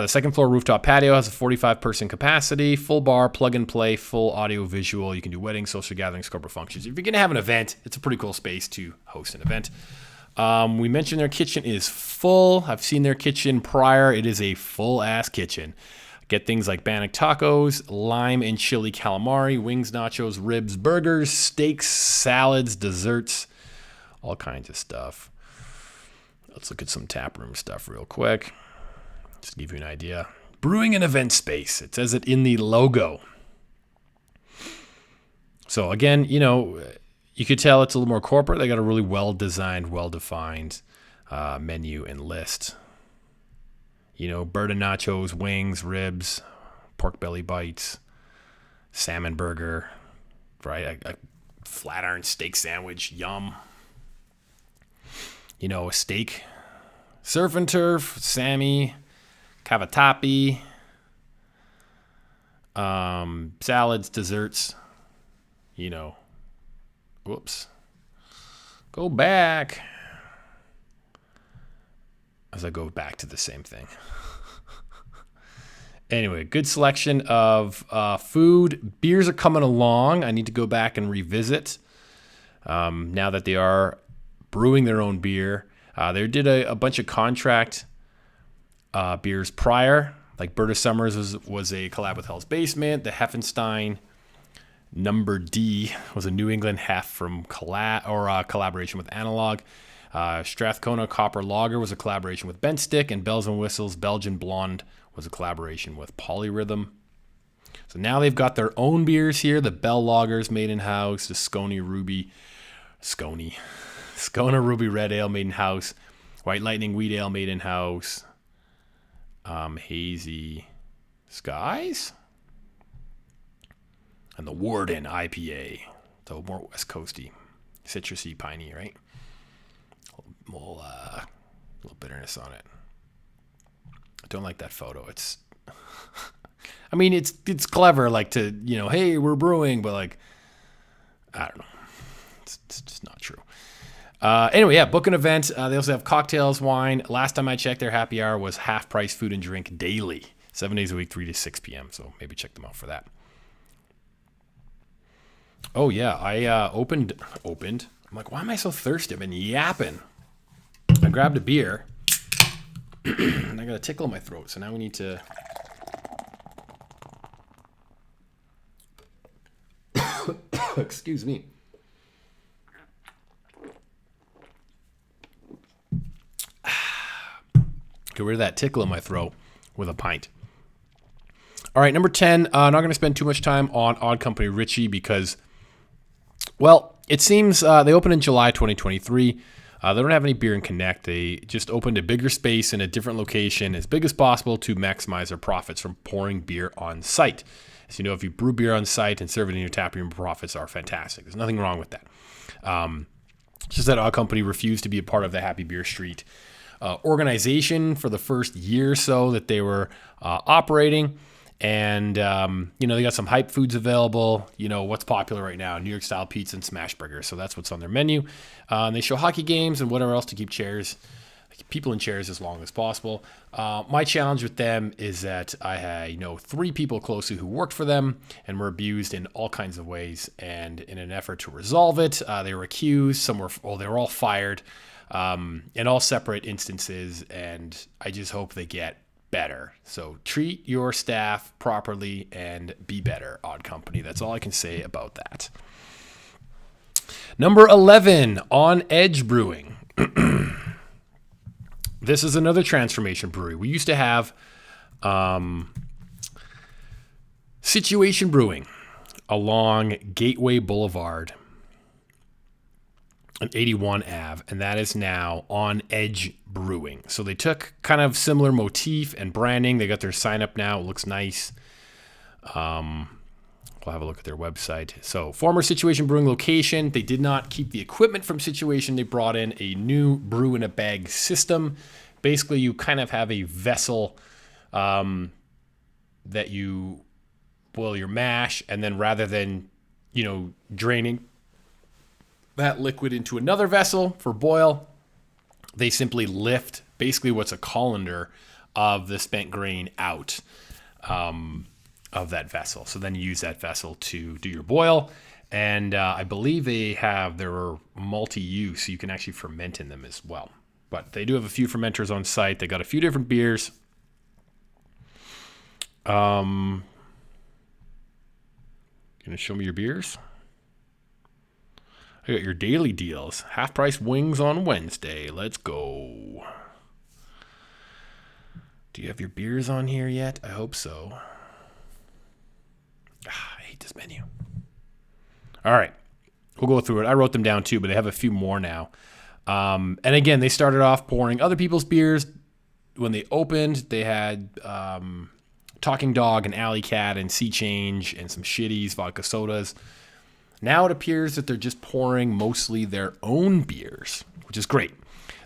second floor rooftop patio has a 45-person capacity, full bar, plug and play, full audio visual. You can do weddings, social gatherings, corporate functions. If you're going to have an event, it's a pretty cool space to host an event. We mentioned their kitchen is full. I've seen their kitchen prior. It is a full-ass kitchen. Get things like bannock tacos, lime and chili calamari, wings, nachos, ribs, burgers, steaks, salads, desserts, all kinds of stuff. Let's look at some taproom stuff real quick. Just to give you an idea. Brewing and event space. It says it in the logo. So again, you could tell it's a little more corporate. They got a really well-designed, well-defined menu and list. Bird and nachos, wings, ribs, pork belly bites, salmon burger, right? A flat iron steak sandwich, yum. A steak, surf and turf, Sammy, cavatappi, salads, desserts, whoops. Go back. As I go back to the same thing. Anyway, good selection of food. Beers are coming along. I need to go back and revisit now that they are brewing their own beer. They did a bunch of contract beers prior. Like Berta Summers was a collab with Hell's Basement. The Heffenstein Number D was a New England hef from collaboration with Analog. Strathcona Copper Lager was a collaboration with Bent Stick, and Bells and Whistles Belgian Blonde was a collaboration with Polyrhythm. So now they've got their own beers here. The Bell Lagers made in-house, the Scona Ruby Red Ale made in-house, White Lightning Wheat Ale made in-house, Hazy Skies, and the Warden IPA, so more West Coasty, citrusy, piney, right? A little bitterness on it. I don't like that photo. It's clever, like to, hey, we're brewing, but like, I don't know. It's just not true. Anyway, book an event. They also have cocktails, wine. Last time I checked, their happy hour was half price food and drink daily, 7 days a week, 3 to 6 p.m. So maybe check them out for that. Oh yeah, I opened. I'm like, why am I so thirsty? I've been yapping. I grabbed a beer, and I got a tickle in my throat. So now we need to. Excuse me. Get rid of that tickle in my throat with a pint. All right, number 10. Not going to spend too much time on Odd Company Ritchie because, well, it seems they opened in July 2023. They don't have any beer in Connect. They just opened a bigger space in a different location as big as possible to maximize their profits from pouring beer on site. As you know, if you brew beer on site and serve it in your tap room, profits are fantastic. There's nothing wrong with that. It's just that Odd Company refused to be a part of the Happy Beer Street organization for the first year or so that they were operating. And, they got some hype foods available. What's popular right now, New York style pizza and smash burgers. So that's what's on their menu. And they show hockey games and whatever else to keep people in chairs as long as possible. My challenge with them is that I had, 3 people closely who worked for them and were abused in all kinds of ways. And in an effort to resolve it, they were accused. They were all fired, in all separate instances. And I just hope they get better. So treat your staff properly and be better, Odd Company. That's all I can say about that. Number 11, On Edge Brewing. This is another transformation brewery. We used to have Situation Brewing along Gateway Boulevard and 81 Ave, and that is now On Edge Brewing. So they took kind of similar motif and branding. They got their sign up now. It looks nice. We'll have a look at their website. So former Situation Brewing location. They did not keep the equipment from Situation. They brought in a new brew in a bag system. Basically, you kind of have a vessel that you boil your mash, and then rather than, draining that liquid into another vessel for boil, they simply lift basically what's a colander of the spent grain out of that vessel. So then you use that vessel to do your boil. And I believe they're multi-use, so you can actually ferment in them as well. But they do have a few fermenters on site. They got a few different beers. Gonna show me your beers? I got your daily deals. Half price wings on Wednesday. Let's go. Do you have your beers on here yet? I hope so. I hate this menu. All right. We'll go through it. I wrote them down too, but they have a few more now. And again, they started off pouring other people's beers. When they opened, they had Talking Dog and Alley Cat and Sea Change and some shitties, vodka sodas. Now it appears that they're just pouring mostly their own beers, which is great.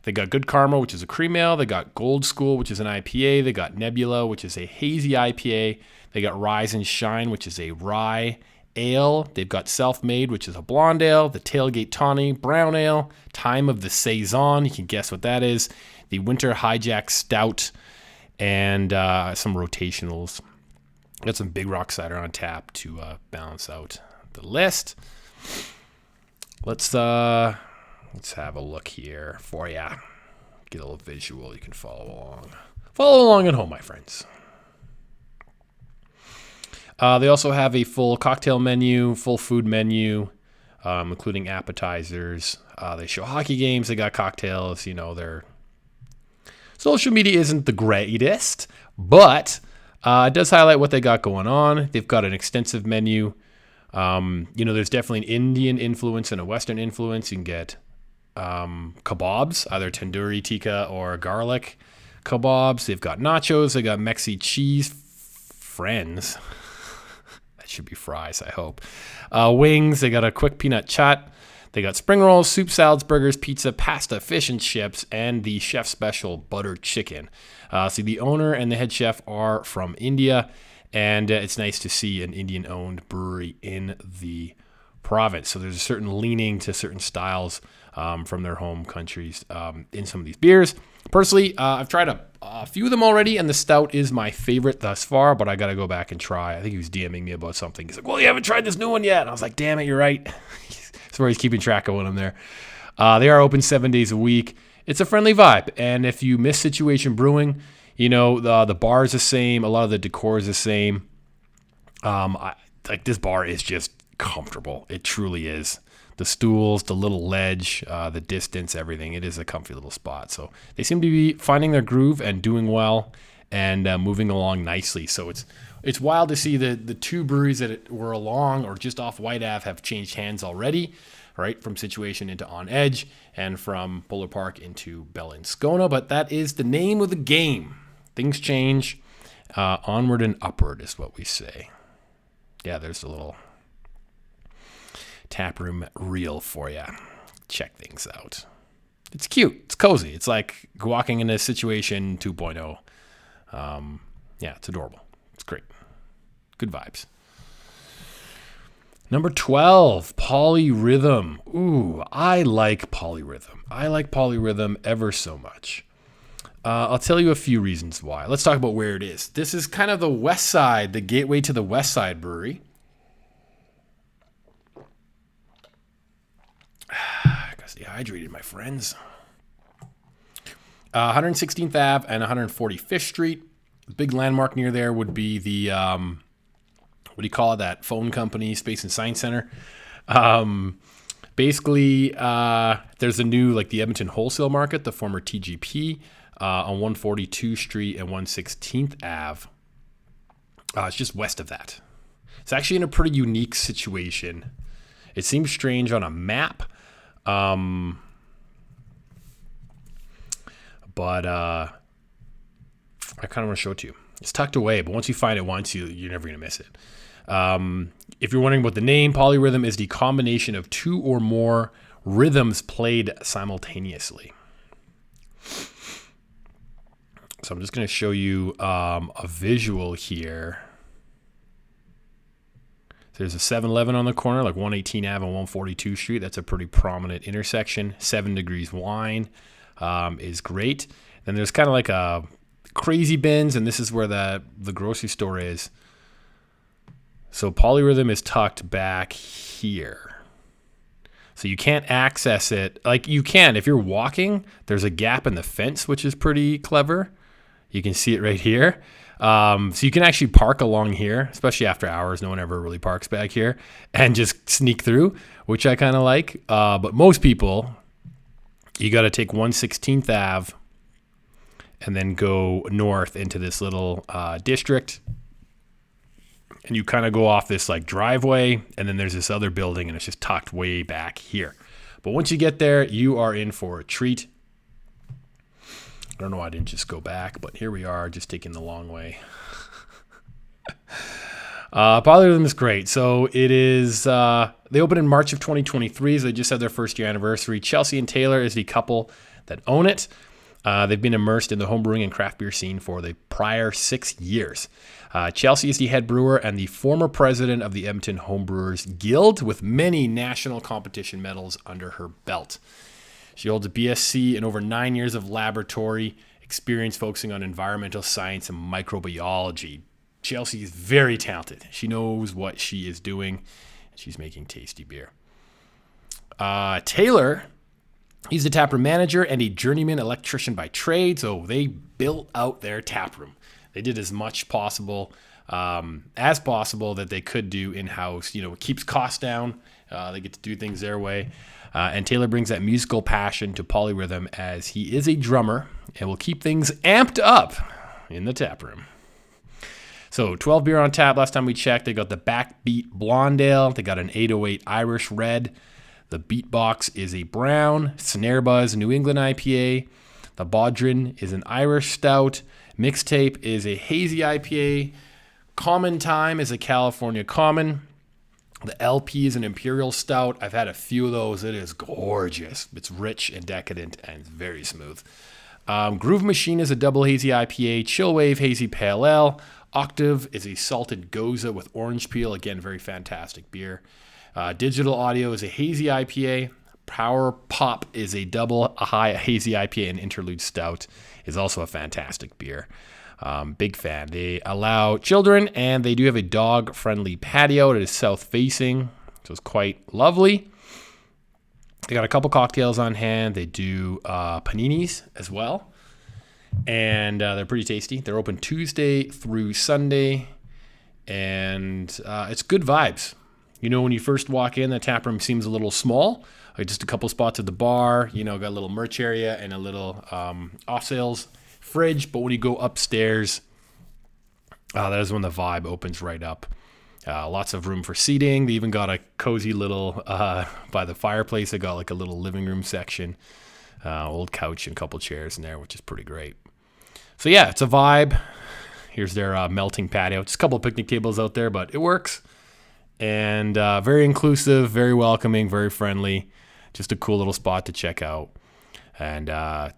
They got Good Karma, which is a cream ale. They got Gold School, which is an IPA. They got Nebula, which is a hazy IPA. They got Rise and Shine, which is a rye ale. They've got Self-Made, which is a blonde ale. The Tailgate Tawny, brown ale. Time of the Saison, you can guess what that is. The Winter Hijack Stout, and some rotationals. Got some Big Rock Cider on tap to balance out the list. Let's have a look here for you. Get a little visual. You can follow along. Follow along at home, my friends. They also have a full cocktail menu, full food menu, including appetizers. They show hockey games. They got cocktails. Their social media isn't the greatest, but it does highlight what they got going on. They've got an extensive menu. There's definitely an Indian influence and a Western influence. You can get kebabs, either tandoori tikka or garlic kebabs. They've got nachos. They got Mexi cheese friends. That should be fries, I hope. Wings. They got a quick peanut chat. They got spring rolls, soup, salads, burgers, pizza, pasta, fish and chips, and the chef special buttered chicken. So the owner and the head chef are from India. And it's nice to see an Indian-owned brewery in the province. So there's a certain leaning to certain styles from their home countries in some of these beers. Personally, I've tried a few of them already, and the stout is my favorite thus far, but I got to go back and try. I think he was DMing me about something. He's like, well, you haven't tried this new one yet. And I was like, damn it, you're right. That's where he's keeping track of when I'm there. They are open 7 days a week. It's a friendly vibe, and if you miss Situation Brewing, the bar is the same. A lot of the decor is the same. This bar is just comfortable. It truly is. The stools, the little ledge, the distance, everything. It is a comfy little spot. So they seem to be finding their groove and doing well and moving along nicely. So it's wild to see the two breweries that were along or just off White Ave have changed hands already, right? From Situation into On Edge and from Buller Park into Bell and Scona. But that is the name of the game. Things change. Onward and upward is what we say. Yeah, there's a little taproom reel for you. Check things out. It's cute. It's cozy. It's like walking in a Situation 2.0. Yeah, it's adorable. It's great. Good vibes. Number 12, Polyrhythm. Ooh, I like Polyrhythm. I like Polyrhythm ever so much. I'll tell you a few reasons why. Let's talk about where it is. This is kind of the west side, the gateway to the West Side Brewery. I got dehydrated, my friends. 116th Ave and 145th Street. The big landmark near there would be the, what do you call it, that phone company, Space and Science Center. Basically, there's a new, like the Edmonton Wholesale Market, the former TGP, on 142th Street and 116th Ave. It's just west of that. It's actually in a pretty unique situation. It seems strange on a map, but I kind of want to show it to you. It's tucked away, but once you find it once, you're never going to miss it. If you're wondering about the name, polyrhythm is the combination of two or more rhythms played simultaneously. So I'm just going to show you a visual here. There's a 7-Eleven on the corner, like 118 Ave and 142 Street. That's a pretty prominent intersection. 7 Degrees Wine is great. Then there's kind of like a Crazy Bins, and this is where the grocery store is. So Polyrhythm is tucked back here. So you can't access it. Like you can, if you're walking, there's a gap in the fence, which is pretty clever. You can see it right here. So you can actually park along here, especially after hours. No one ever really parks back here and just sneak through, which I kind of like. But most people, you got to take 116th Ave and then go north into this little district. And you kind of go off this like driveway, and then there's this other building, and it's just tucked way back here. But once you get there, you are in for a treat. I don't know why I didn't just go back, but here we are, just taking the long way. Polyrhythm is great. So it is, they opened in March of 2023, so they just had their first year anniversary. Chelsea and Taylor is the couple that own it. They've been immersed in the homebrewing and craft beer scene for the prior 6 years. Chelsea is the head brewer and the former president of the Edmonton Homebrewers Guild, with many national competition medals under her belt. She holds a BSc and over 9 years of laboratory experience focusing on environmental science and microbiology. Chelsea is very talented. She knows what she is doing, and she's making tasty beer. Taylor, he's the taproom manager and a journeyman electrician by trade, so they built out their taproom. They did as much possible that they could do in-house. It keeps costs down. They get to do things their way. And Taylor brings that musical passion to Polyrhythm as he is a drummer and will keep things amped up in the taproom. So 12 beer on tap. Last time we checked, they got the Backbeat Blonde Ale. They got an 808 Irish Red. The Beatbox is a brown. Snare Buzz New England IPA. The Bodrin is an Irish Stout. Mixtape is a hazy IPA. Common Time is a California Common. The LP is an Imperial Stout. I've had a few of those. It is gorgeous. It's rich and decadent and it's very smooth. Groove Machine is a double hazy IPA. Chill Wave Hazy Pale Ale. Octave is a salted Goza with orange peel. Again, very fantastic beer. Digital Audio is a hazy IPA. Power Pop is a double high hazy IPA and interlude stout. Is also a fantastic beer. Big fan. They allow children, and they do have a dog-friendly patio that is south-facing, so it's quite lovely. They got a couple cocktails on hand. They do paninis as well, and they're pretty tasty. They're open Tuesday through Sunday, and it's good vibes. You know, when you first walk in, the tap room seems a little small, like just a couple spots at the bar. You know, got a little merch area and a little off-sales fridge. But when you go upstairs, that is when the vibe opens right up. Lots of room for seating. They even got a cozy little, by the fireplace, they got like a little living room section. Old couch and a couple chairs in there, which is pretty great. So yeah, it's a vibe. Here's their melting patio. Just a couple of picnic tables out there, but it works. And very inclusive, very welcoming, very friendly. Just a cool little spot to check out. And a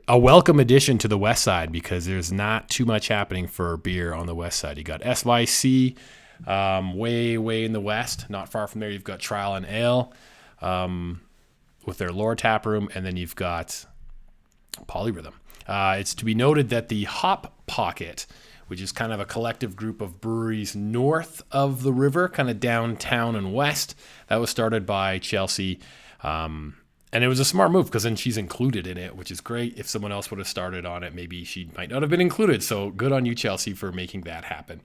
welcome addition to the west side, because there's not too much happening for beer on the west side. You got SYC way in the west. Not far from there, you've got Trial and Ale with their Lore tap room. And then you've got Polyrhythm. It's to be noted that the Hop Pocket, which is kind of a collective group of breweries north of the river, kind of downtown and west. That was started by Chelsea. And it was a smart move, because then she's included in it, which is great. If someone else would have started on it, maybe she might not have been included. So good on you, Chelsea, for making that happen.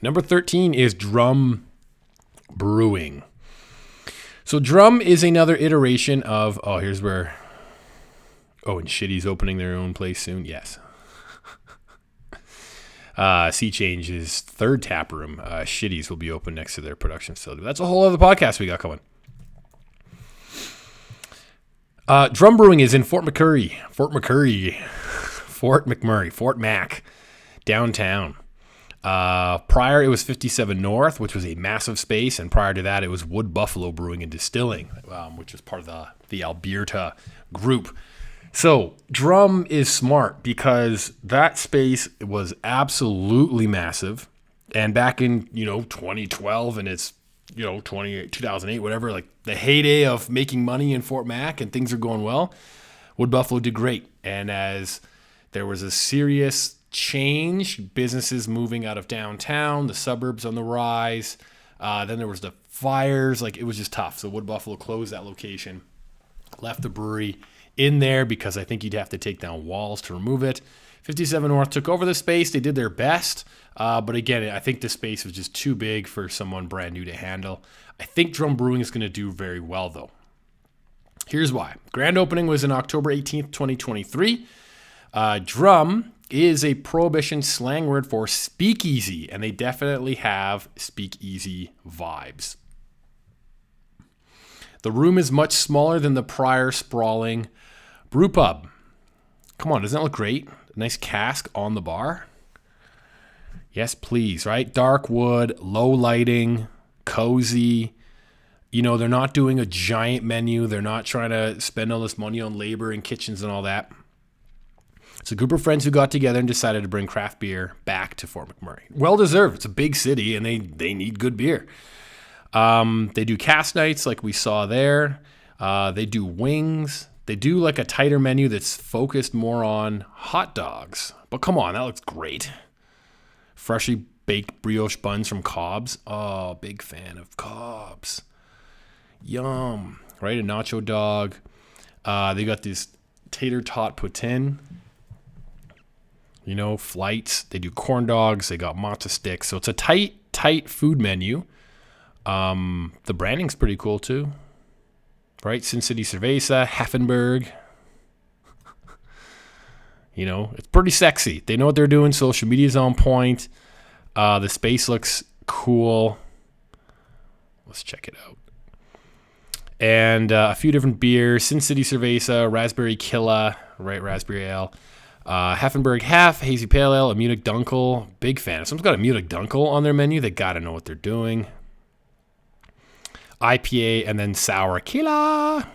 Number 13 is Drum Brewing. So Drum is another iteration of, here's where... Oh, and Shitty's opening their own place soon. Yes. Sea Change's third tap room, Shitty's, will be open next to their production facility. That's a whole other podcast we got coming. Drum Brewing is in Fort MacMurray, Fort Mac, downtown. Prior, it was 57 North, which was a massive space, and prior to that, it was Wood Buffalo Brewing and Distilling, which was part of the Alberta group. So Drum is smart, because that space was absolutely massive. And back in, 2012 and it's, 2008, whatever, like the heyday of making money in Fort Mac and things are going well, Wood Buffalo did great. And as there was a serious change, businesses moving out of downtown, the suburbs on the rise, then there was the fires, like it was just tough. So Wood Buffalo closed that location, left the brewery in there, because I think you'd have to take down walls to remove it. 57 North took over the space. They did their best. But again, I think the space was just too big for someone brand new to handle. I think Drum Brewing is going to do very well, though. Here's why. Grand opening was in October 18th, 2023. Drum is a Prohibition slang word for speakeasy, and they definitely have speakeasy vibes. The room is much smaller than the prior sprawling brew pub. Come on, doesn't that look great? A nice cask on the bar. Yes, please, right? Dark wood, low lighting, cozy. They're not doing a giant menu. They're not trying to spend all this money on labor and kitchens and all that. It's a group of friends who got together and decided to bring craft beer back to Fort MacMurray. Well deserved. It's a big city, and they need good beer. They do cast nights like we saw there. They do wings. They do like a tighter menu that's focused more on hot dogs. But come on, that looks great. Freshly baked brioche buns from Cobb's. Oh, big fan of Cobb's. Yum. Right, a nacho dog. They got this tater tot poutine. Flights. They do corn dogs. They got matzo sticks. So it's a tight food menu. The branding's pretty cool too, right? Sin City Cerveza, Heffenberg. It's pretty sexy. They know what they're doing. Social media's on point. The space looks cool. Let's check it out. And a few different beers: Sin City Cerveza, Raspberry Killa, right? Raspberry Ale. Heffenberg Half, Hazy Pale Ale, a Munich Dunkel. Big fan. If someone's got a Munich Dunkel on their menu, they got to know what they're doing. IPA, and then Sour Killer.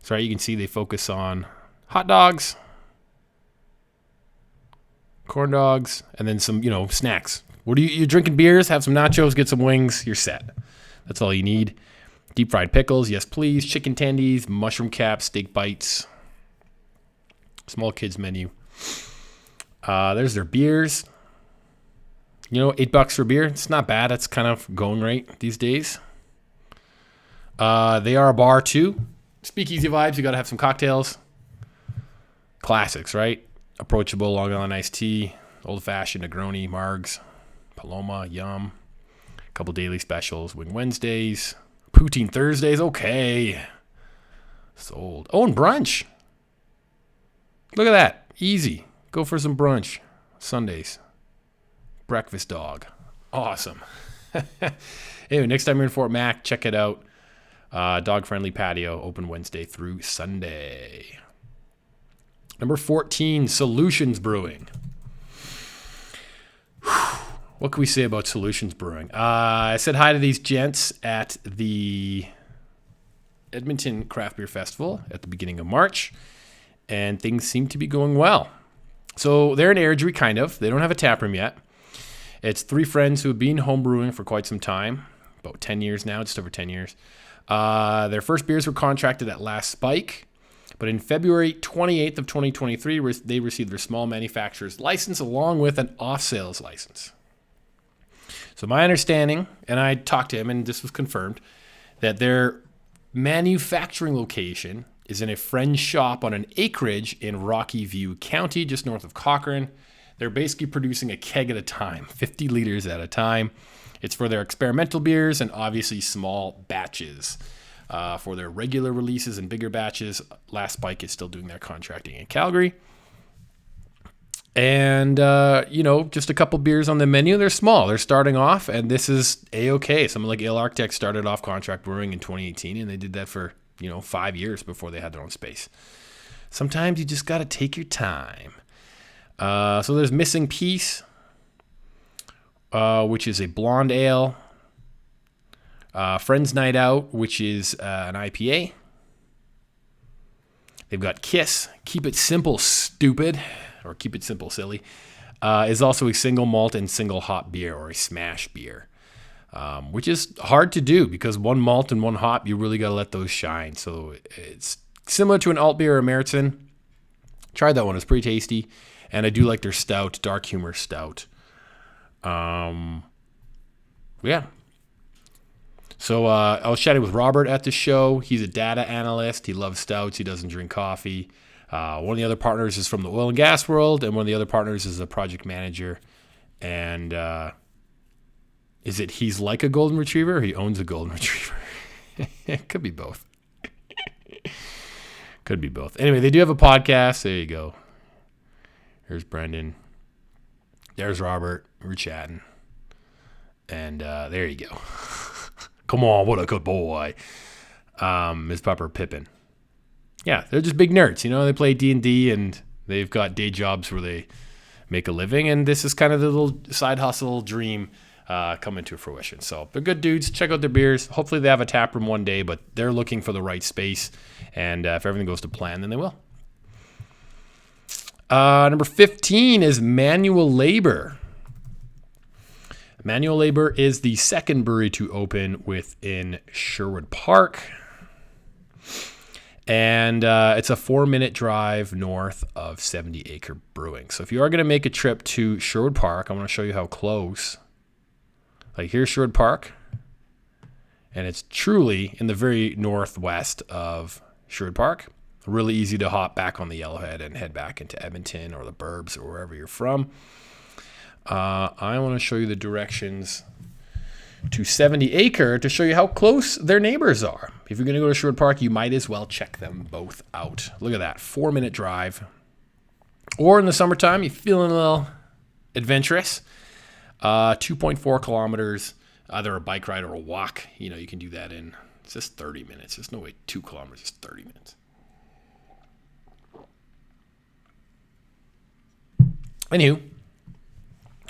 So right, you can see they focus on hot dogs, corn dogs, and then some, snacks. What are you drinking beers? Have some nachos, get some wings. You're set. That's all you need. Deep fried pickles, yes please. Chicken tendies, mushroom caps, steak bites. Small kids menu. There's their beers. $8 for beer. It's not bad. That's kind of going rate these days. They are a bar too. Speakeasy vibes. You got to have some cocktails. Classics, right? Approachable, Long Island iced tea, old fashioned, Negroni, Margs, Paloma, Yum. A couple daily specials. Wing Wednesdays. Poutine Thursdays. Okay. Sold. Oh, and brunch. Look at that. Easy. Go for some brunch. Sundays. Breakfast dog. Awesome. Anyway, next time you're in Fort Mac, check it out. Dog-friendly patio, open Wednesday through Sunday. Number 14, Solutions Brewing. What can we say about Solutions Brewing? I said hi to these gents at the Edmonton Craft Beer Festival at the beginning of March, and things seem to be going well. So they're in Airdrie, kind of. They don't have a taproom yet. It's three friends who have been homebrewing for quite some time, about 10 years now, just over 10 years. Their first beers were contracted at Last Spike, but in February 28th of 2023, they received their small manufacturer's license along with an off-sales license. So my understanding, and I talked to him and this was confirmed, that their manufacturing location is in a friend's shop on an acreage in Rocky View County, just north of Cochrane. They're basically producing a keg at a time, 50 liters at a time. It's for their experimental beers and obviously small batches. For their regular releases and bigger batches, Last Spike is still doing their contracting in Calgary. And, just a couple beers on the menu. They're small. They're starting off, and this is A-OK. Someone like Ale Architect started off contract brewing in 2018, and they did that for, 5 years before they had their own space. Sometimes you just got to take your time. So there's Missing Piece, which is a blonde ale. Friends Night Out, which is an IPA. They've got Kiss, Keep It Simple, Stupid, or Keep It Simple, Silly, is also a single malt and single hop beer, or a smash beer, which is hard to do because one malt and one hop, you really got to let those shine. So it's similar to an alt beer or Meritzen. Tried that one. It's pretty tasty. And I do like their stout, dark humor stout. Yeah. So I was chatting with Robert at the show. He's a data analyst. He loves stouts. He doesn't drink coffee. One of the other partners is from the oil and gas world, and one of the other partners is a project manager. And is it he's like a golden retriever or he owns a golden retriever? It could be both. Could be both. Anyway, they do have a podcast. There you go. There's Brendan. There's Robert. We're chatting. And there you go. Come on, what a good boy. His pupper Pippin. Yeah, they're just big nerds. They play D&D and they've got day jobs where they make a living. And this is kind of the little side hustle dream coming to fruition. So they're good dudes. Check out their beers. Hopefully they have a tap room one day, but they're looking for the right space. And if everything goes to plan, then they will. Number 15 is Manual Labor. Manual Labor is the second brewery to open within Sherwood Park. And it's a 4-minute drive north of 70 Acre Brewing. So if you are going to make a trip to Sherwood Park, I want to show you how close. Like here's Sherwood Park. And it's truly in the very northwest of Sherwood Park. Really easy to hop back on the Yellowhead and head back into Edmonton or the Burbs or wherever you're from. I want to show you the directions to 70 Acre to show you how close their neighbors are. If you're going to go to Sherwood Park, you might as well check them both out. Look at that, 4-minute drive. Or in the summertime, you're feeling a little adventurous. 2.4 kilometers, either a bike ride or a walk. You can do that in, it's just 30 minutes. There's no way 2 kilometers is 30 minutes. Anywho,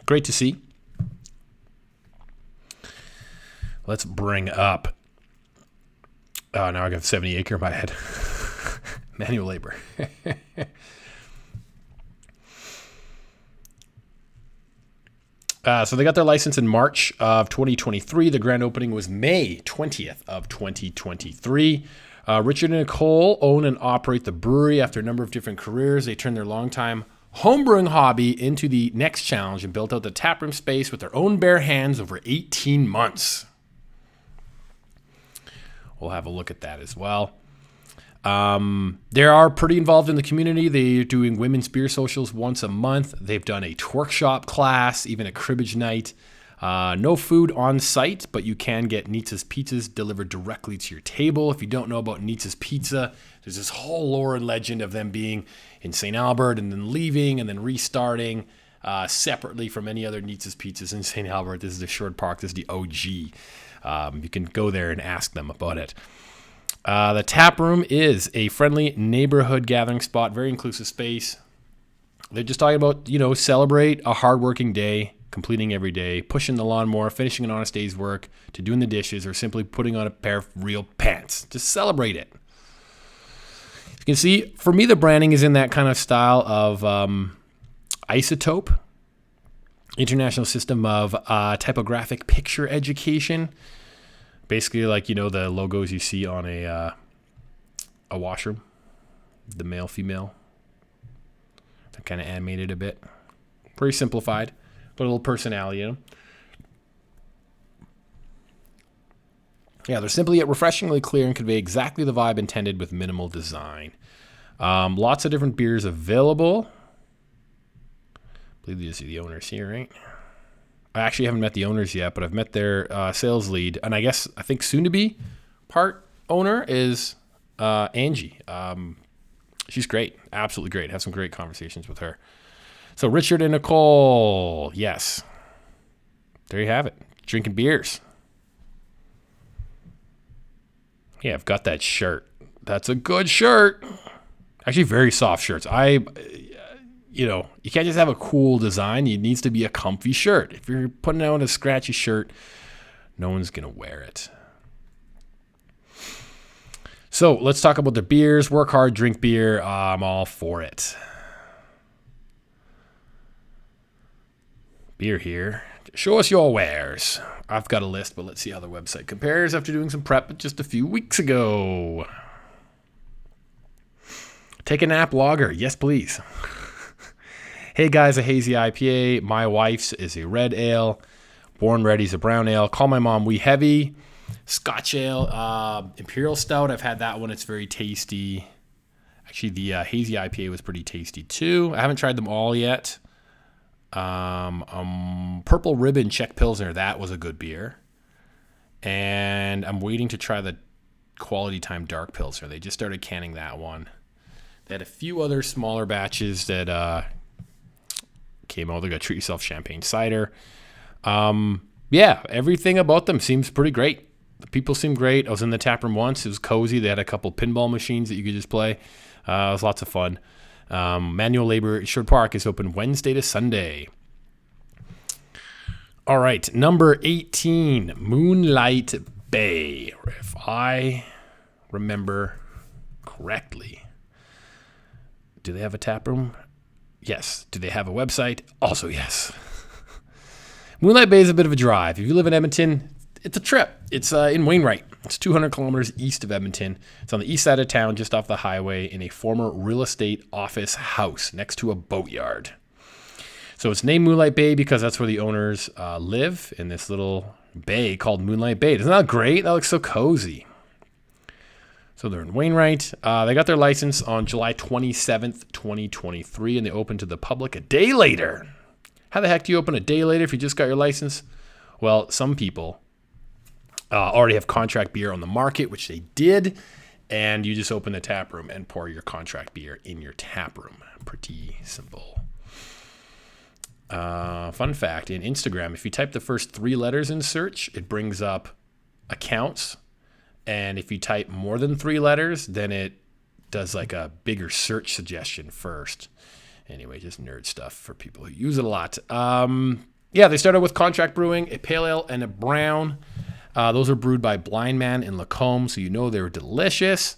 great to see. Let's bring up. Now I got 70 Acre in my head. Manual Labor. So they got their license in March of 2023. The grand opening was May 20th of 2023. Richard and Nicole own and operate the brewery. After a number of different careers, they turned their longtime homebrewing hobby into the next challenge and built out the taproom space with their own bare hands over 18 months. We'll have a look at that as well. They are pretty involved in the community. They're doing women's beer socials once a month. They've done a twerkshop class, even a cribbage night. No food on site, but you can get Nietzsche's pizzas delivered directly to your table. If you don't know about Nietzsche's Pizza, there's this whole lore and legend of them being in St. Albert and then leaving and then restarting separately from any other Nietzsche's Pizzas in St. Albert. This is the Sherwood Park. This is the OG. You can go there and ask them about it. The tap room is a friendly neighborhood gathering spot, very inclusive space. They're just talking about, celebrate a hardworking day, completing every day, pushing the lawnmower, finishing an honest day's work, to doing the dishes, or simply putting on a pair of real pants. Just celebrate it. You can see, for me, the branding is in that kind of style of Isotope, International System of Typographic Picture Education. Basically, like, the logos you see on a washroom, the male, female. They're kind of animated a bit. Pretty simplified, but a little personality in them. Yeah, they're simply yet refreshingly clear and convey exactly the vibe intended with minimal design. Lots of different beers available. I believe these are the owners here, right? I actually haven't met the owners yet, but I've met their sales lead. And I think soon to be part owner is Angie. She's great. Absolutely great. Have some great conversations with her. So Richard and Nicole. Yes. There you have it. Drinking beers. Yeah, I've got that shirt. That's a good shirt. Actually, very soft shirts. You can't just have a cool design. It needs to be a comfy shirt. If you're putting out a scratchy shirt, no one's going to wear it. So let's talk about the beers. Work hard, drink beer. I'm all for it. Beer here. Show us your wares. I've got a list, but let's see how the website compares after doing some prep just a few weeks ago. Take a nap lager. Yes, please. Hey guys, a hazy IPA. My wife's is a red ale. Born Ready's a brown ale. Call my mom wee heavy. Scotch ale, Imperial Stout. I've had that one. It's very tasty. Actually, the hazy IPA was pretty tasty too. I haven't tried them all yet. Purple Ribbon Czech Pilsner. That was a good beer. And I'm waiting to try the Quality Time Dark Pilsner. They just started canning that one. They had a few other smaller batches that came out. They got Treat Yourself Champagne Cider. Yeah, everything about them seems pretty great. The people seem great. I was in the tap room once. It was cozy. They had a couple pinball machines that you could just play. It was lots of fun. Manual labor at Sherwood Park is open Wednesday to Sunday. All right, number 18, Moonlight Bay. If I remember correctly. Do they have a tap room? Yes. Do they have a website? Also yes. Moonlight Bay is a bit of a drive. If you live in Edmonton, it's a trip. It's in Wainwright. It's 200 kilometers east of Edmonton. It's on the east side of town, just off the highway, in a former real estate office house next to a boatyard. So it's named Moonlight Bay because that's where the owners live, in this little bay called Moonlight Bay. Isn't that great? That looks so cozy. So they're in Wainwright. They got their license on July 27th, 2023, and they opened to the public a day later. How the heck do you open a day later if you just got your license? Well, some people already have contract beer on the market, which they did, and you just open the tap room and pour your contract beer in your tap room. Pretty simple. Fun fact, in Instagram, if you type the first 3 letters in search, it brings up accounts. And if you type more than 3 letters, then it does like a bigger search suggestion first. Anyway, just nerd stuff for people who use it a lot. Yeah, they started with contract brewing, a pale ale and a brown. Those are brewed by Blind Man in Lacombe, so you know they were delicious.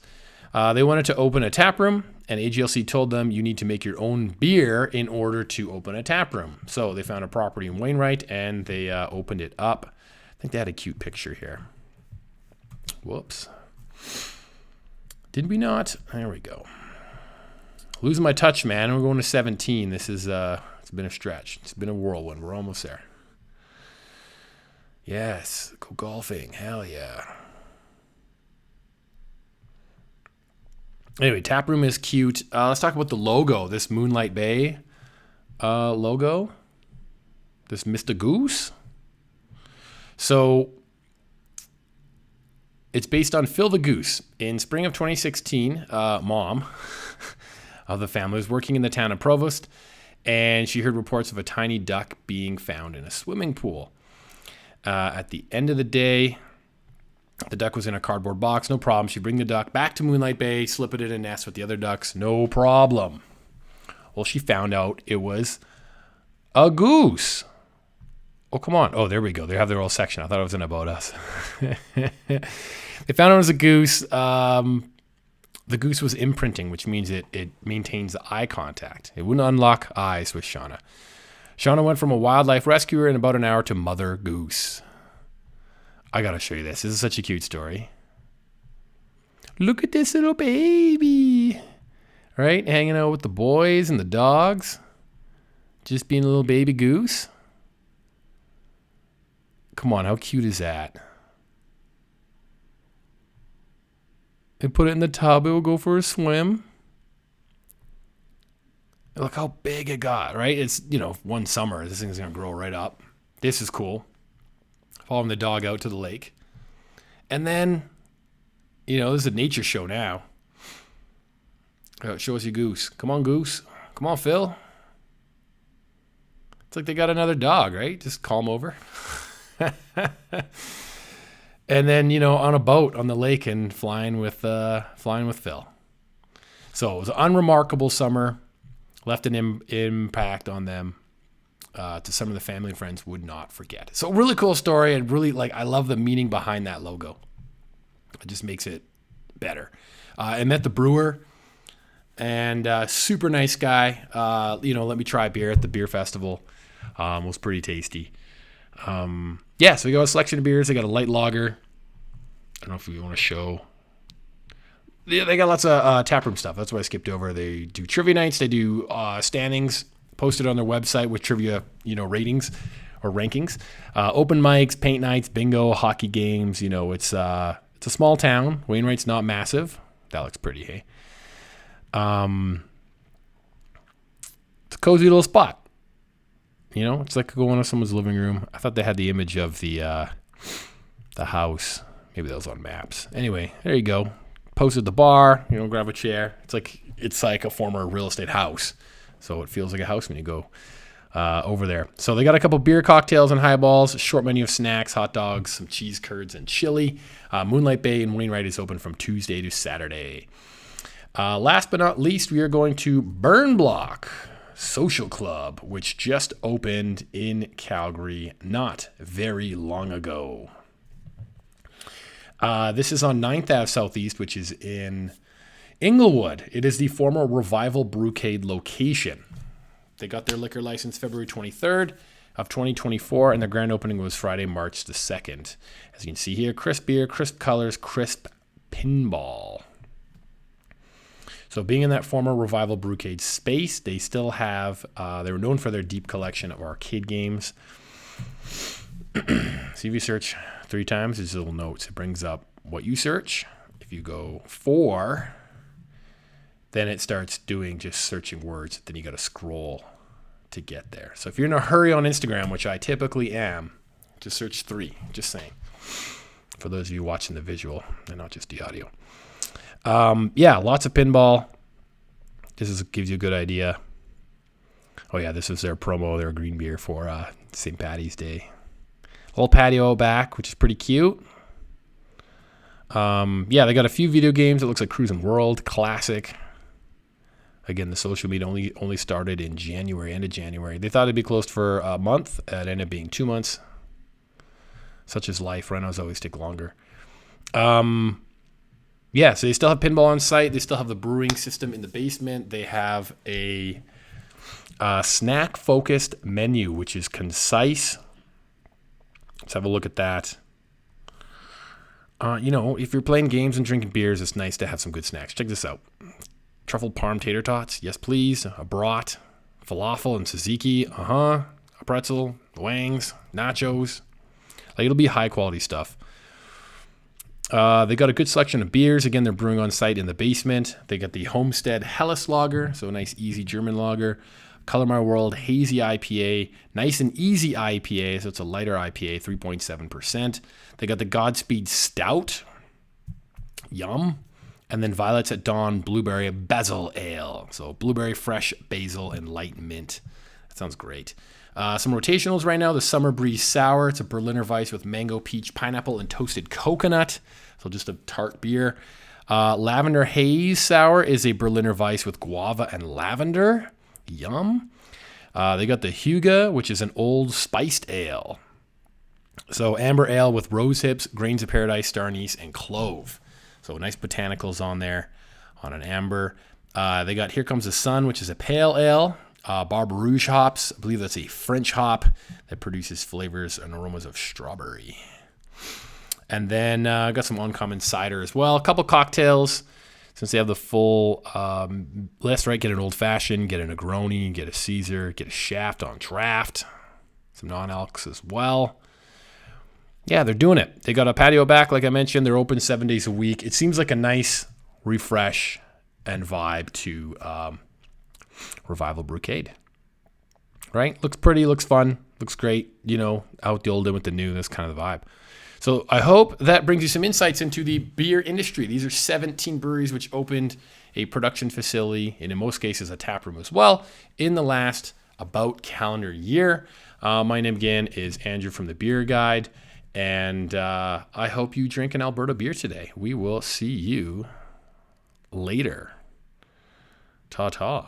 They wanted to open a tap room And AGLC told them you need to make your own beer in order to open a tap room. So they found a property in Wainwright and they opened it up. I think they had a cute picture here. Whoops. Did we not? There we go. Losing my touch, man. We're going to 17. This is, it's been a stretch. It's been a whirlwind. We're almost there. Yes. Go golfing. Hell yeah. Anyway, taproom is cute. Let's talk about the logo. This Moonlight Bay logo. This Mr. Goose. So it's based on Phil the Goose. In spring of 2016, mom of the family was working in the town of Provost, and she heard reports of a tiny duck being found in a swimming pool. At the end of the day, the duck was in a cardboard box, no problem. She'd bring the duck back to Moonlight Bay, slip it in a nest with the other ducks, no problem. Well, she found out it was a goose. Oh, come on. Oh, there we go. They have their whole section. I thought it was in About Us. They found it was a goose. The goose was imprinting, which means it maintains the eye contact. It wouldn't unlock eyes with Shauna. Shauna went from a wildlife rescuer in about an hour to mother goose. I got to show you this. This is such a cute story. Look at this little baby. Right? Hanging out with the boys and the dogs. Just being a little baby goose. Come on, how cute is that? And put it in the tub. It will go for a swim. Look how big it got, right? It's, one summer. This thing's going to grow right up. This is cool. Following the dog out to the lake. And then, this is a nature show now. Show us your goose. Come on, goose. Come on, Phil. It's like they got another dog, right? Just call him over. And then, on a boat on the lake and flying with Phil. So it was an unremarkable summer. Left an impact on them. To some of the family and friends would not forget. So really cool story, and really I love the meaning behind that logo. It just makes it better. I met the brewer, and super nice guy. Let me try beer at the beer festival. Was pretty tasty. So we got a selection of beers. They got a light lager. I don't know if we want to show. Yeah, they got lots of taproom stuff. That's what I skipped over. They do trivia nights. They do standings posted on their website with trivia, ratings or rankings. Open mics, paint nights, bingo, hockey games. It's a small town. Wainwright's not massive. That looks pretty, hey? It's a cozy little spot. It's like going to someone's living room. I thought they had the image of the house. Maybe that was on maps. Anyway, there you go. Posted the bar. Grab a chair. It's like a former real estate house. So it feels like a house when you go over there. So they got a couple beer cocktails and highballs, a short menu of snacks, hot dogs, some cheese curds, and chili. Moonlight Bay in Wainwright is open from Tuesday to Saturday. Last but not least, we are going to Burn Block Social Club, which just opened in Calgary not very long ago. This is on 9th Ave Southeast, which is in Inglewood. It is the former Revival Brewcade location. They got their liquor license February 23rd of 2024, and their grand opening was Friday, March the 2nd. As you can see here, crisp beer, crisp colors, crisp pinball. So being in that former Revival Brewcade space, they still have, they were known for their deep collection of arcade games. See, if you search 3 times, there's little notes. It brings up what you search. If you go 4, then it starts doing just searching words. Then you got to scroll to get there. So if you're in a hurry on Instagram, which I typically am, just search 3. Just saying. For those of you watching the visual and not just the audio. Lots of pinball. Gives you a good idea. Oh yeah, this is their promo, their green beer for St. Paddy's Day. Little patio back, which is pretty cute. They got a few video games. It looks like Cruising World, classic. Again, the social media only started in January, end of January. They thought it'd be closed for a month. It ended up being 2 months. Such is life. Renos always take longer. yeah, so they still have pinball on site. They still have the brewing system in the basement. They have a snack-focused menu, which is concise. Let's have a look at that. If you're playing games and drinking beers, it's nice to have some good snacks. Check this out. Truffle parm tater tots. Yes, please. A brat. Falafel and tzatziki. A pretzel. Wangs. Nachos. Like, it'll be high-quality stuff. They got a good selection of beers. Again, they're brewing on site in the basement. They got the Homestead Helles lager, so a nice, easy German lager. Color My World Hazy IPA, nice and easy IPA, so it's a lighter IPA, 3.7%. They got the Godspeed Stout, yum. And then Violets at Dawn Blueberry Basil Ale, so blueberry, fresh basil, and light mint. That sounds great. Some rotationals right now. The Summer Breeze Sour. It's a Berliner Weiss with mango, peach, pineapple, and toasted coconut. So just a tart beer. Lavender Haze Sour is a Berliner Weiss with guava and lavender. Yum. They got the Huga, which is an old spiced ale. So amber ale with rose hips, grains of paradise, star anise, and clove. So nice botanicals on there on an amber. They got Here Comes the Sun, which is a pale ale. Barbe Rouge hops. I believe that's a French hop that produces flavors and aromas of strawberry. And then got some Uncommon cider as well. A couple cocktails. Since they have the full list, right? Get an Old Fashioned, get a Negroni, get a Caesar, get a Shaft on draft. Some non-alcs as well. Yeah, they're doing it. They got a patio back, like I mentioned. They're open 7 days a week. It seems like a nice refresh and vibe to Revival Brewcade. Right? Looks pretty, looks fun, looks great. Out the old in with the new. That's kind of the vibe. So I hope that brings you some insights into the beer industry. These are 17 breweries which opened a production facility, and in most cases a tap room as well, in the last about calendar year. My name again is Andrew from the Beer Guide, and I hope you drink an Alberta beer today. We will see you later. Ta-ta.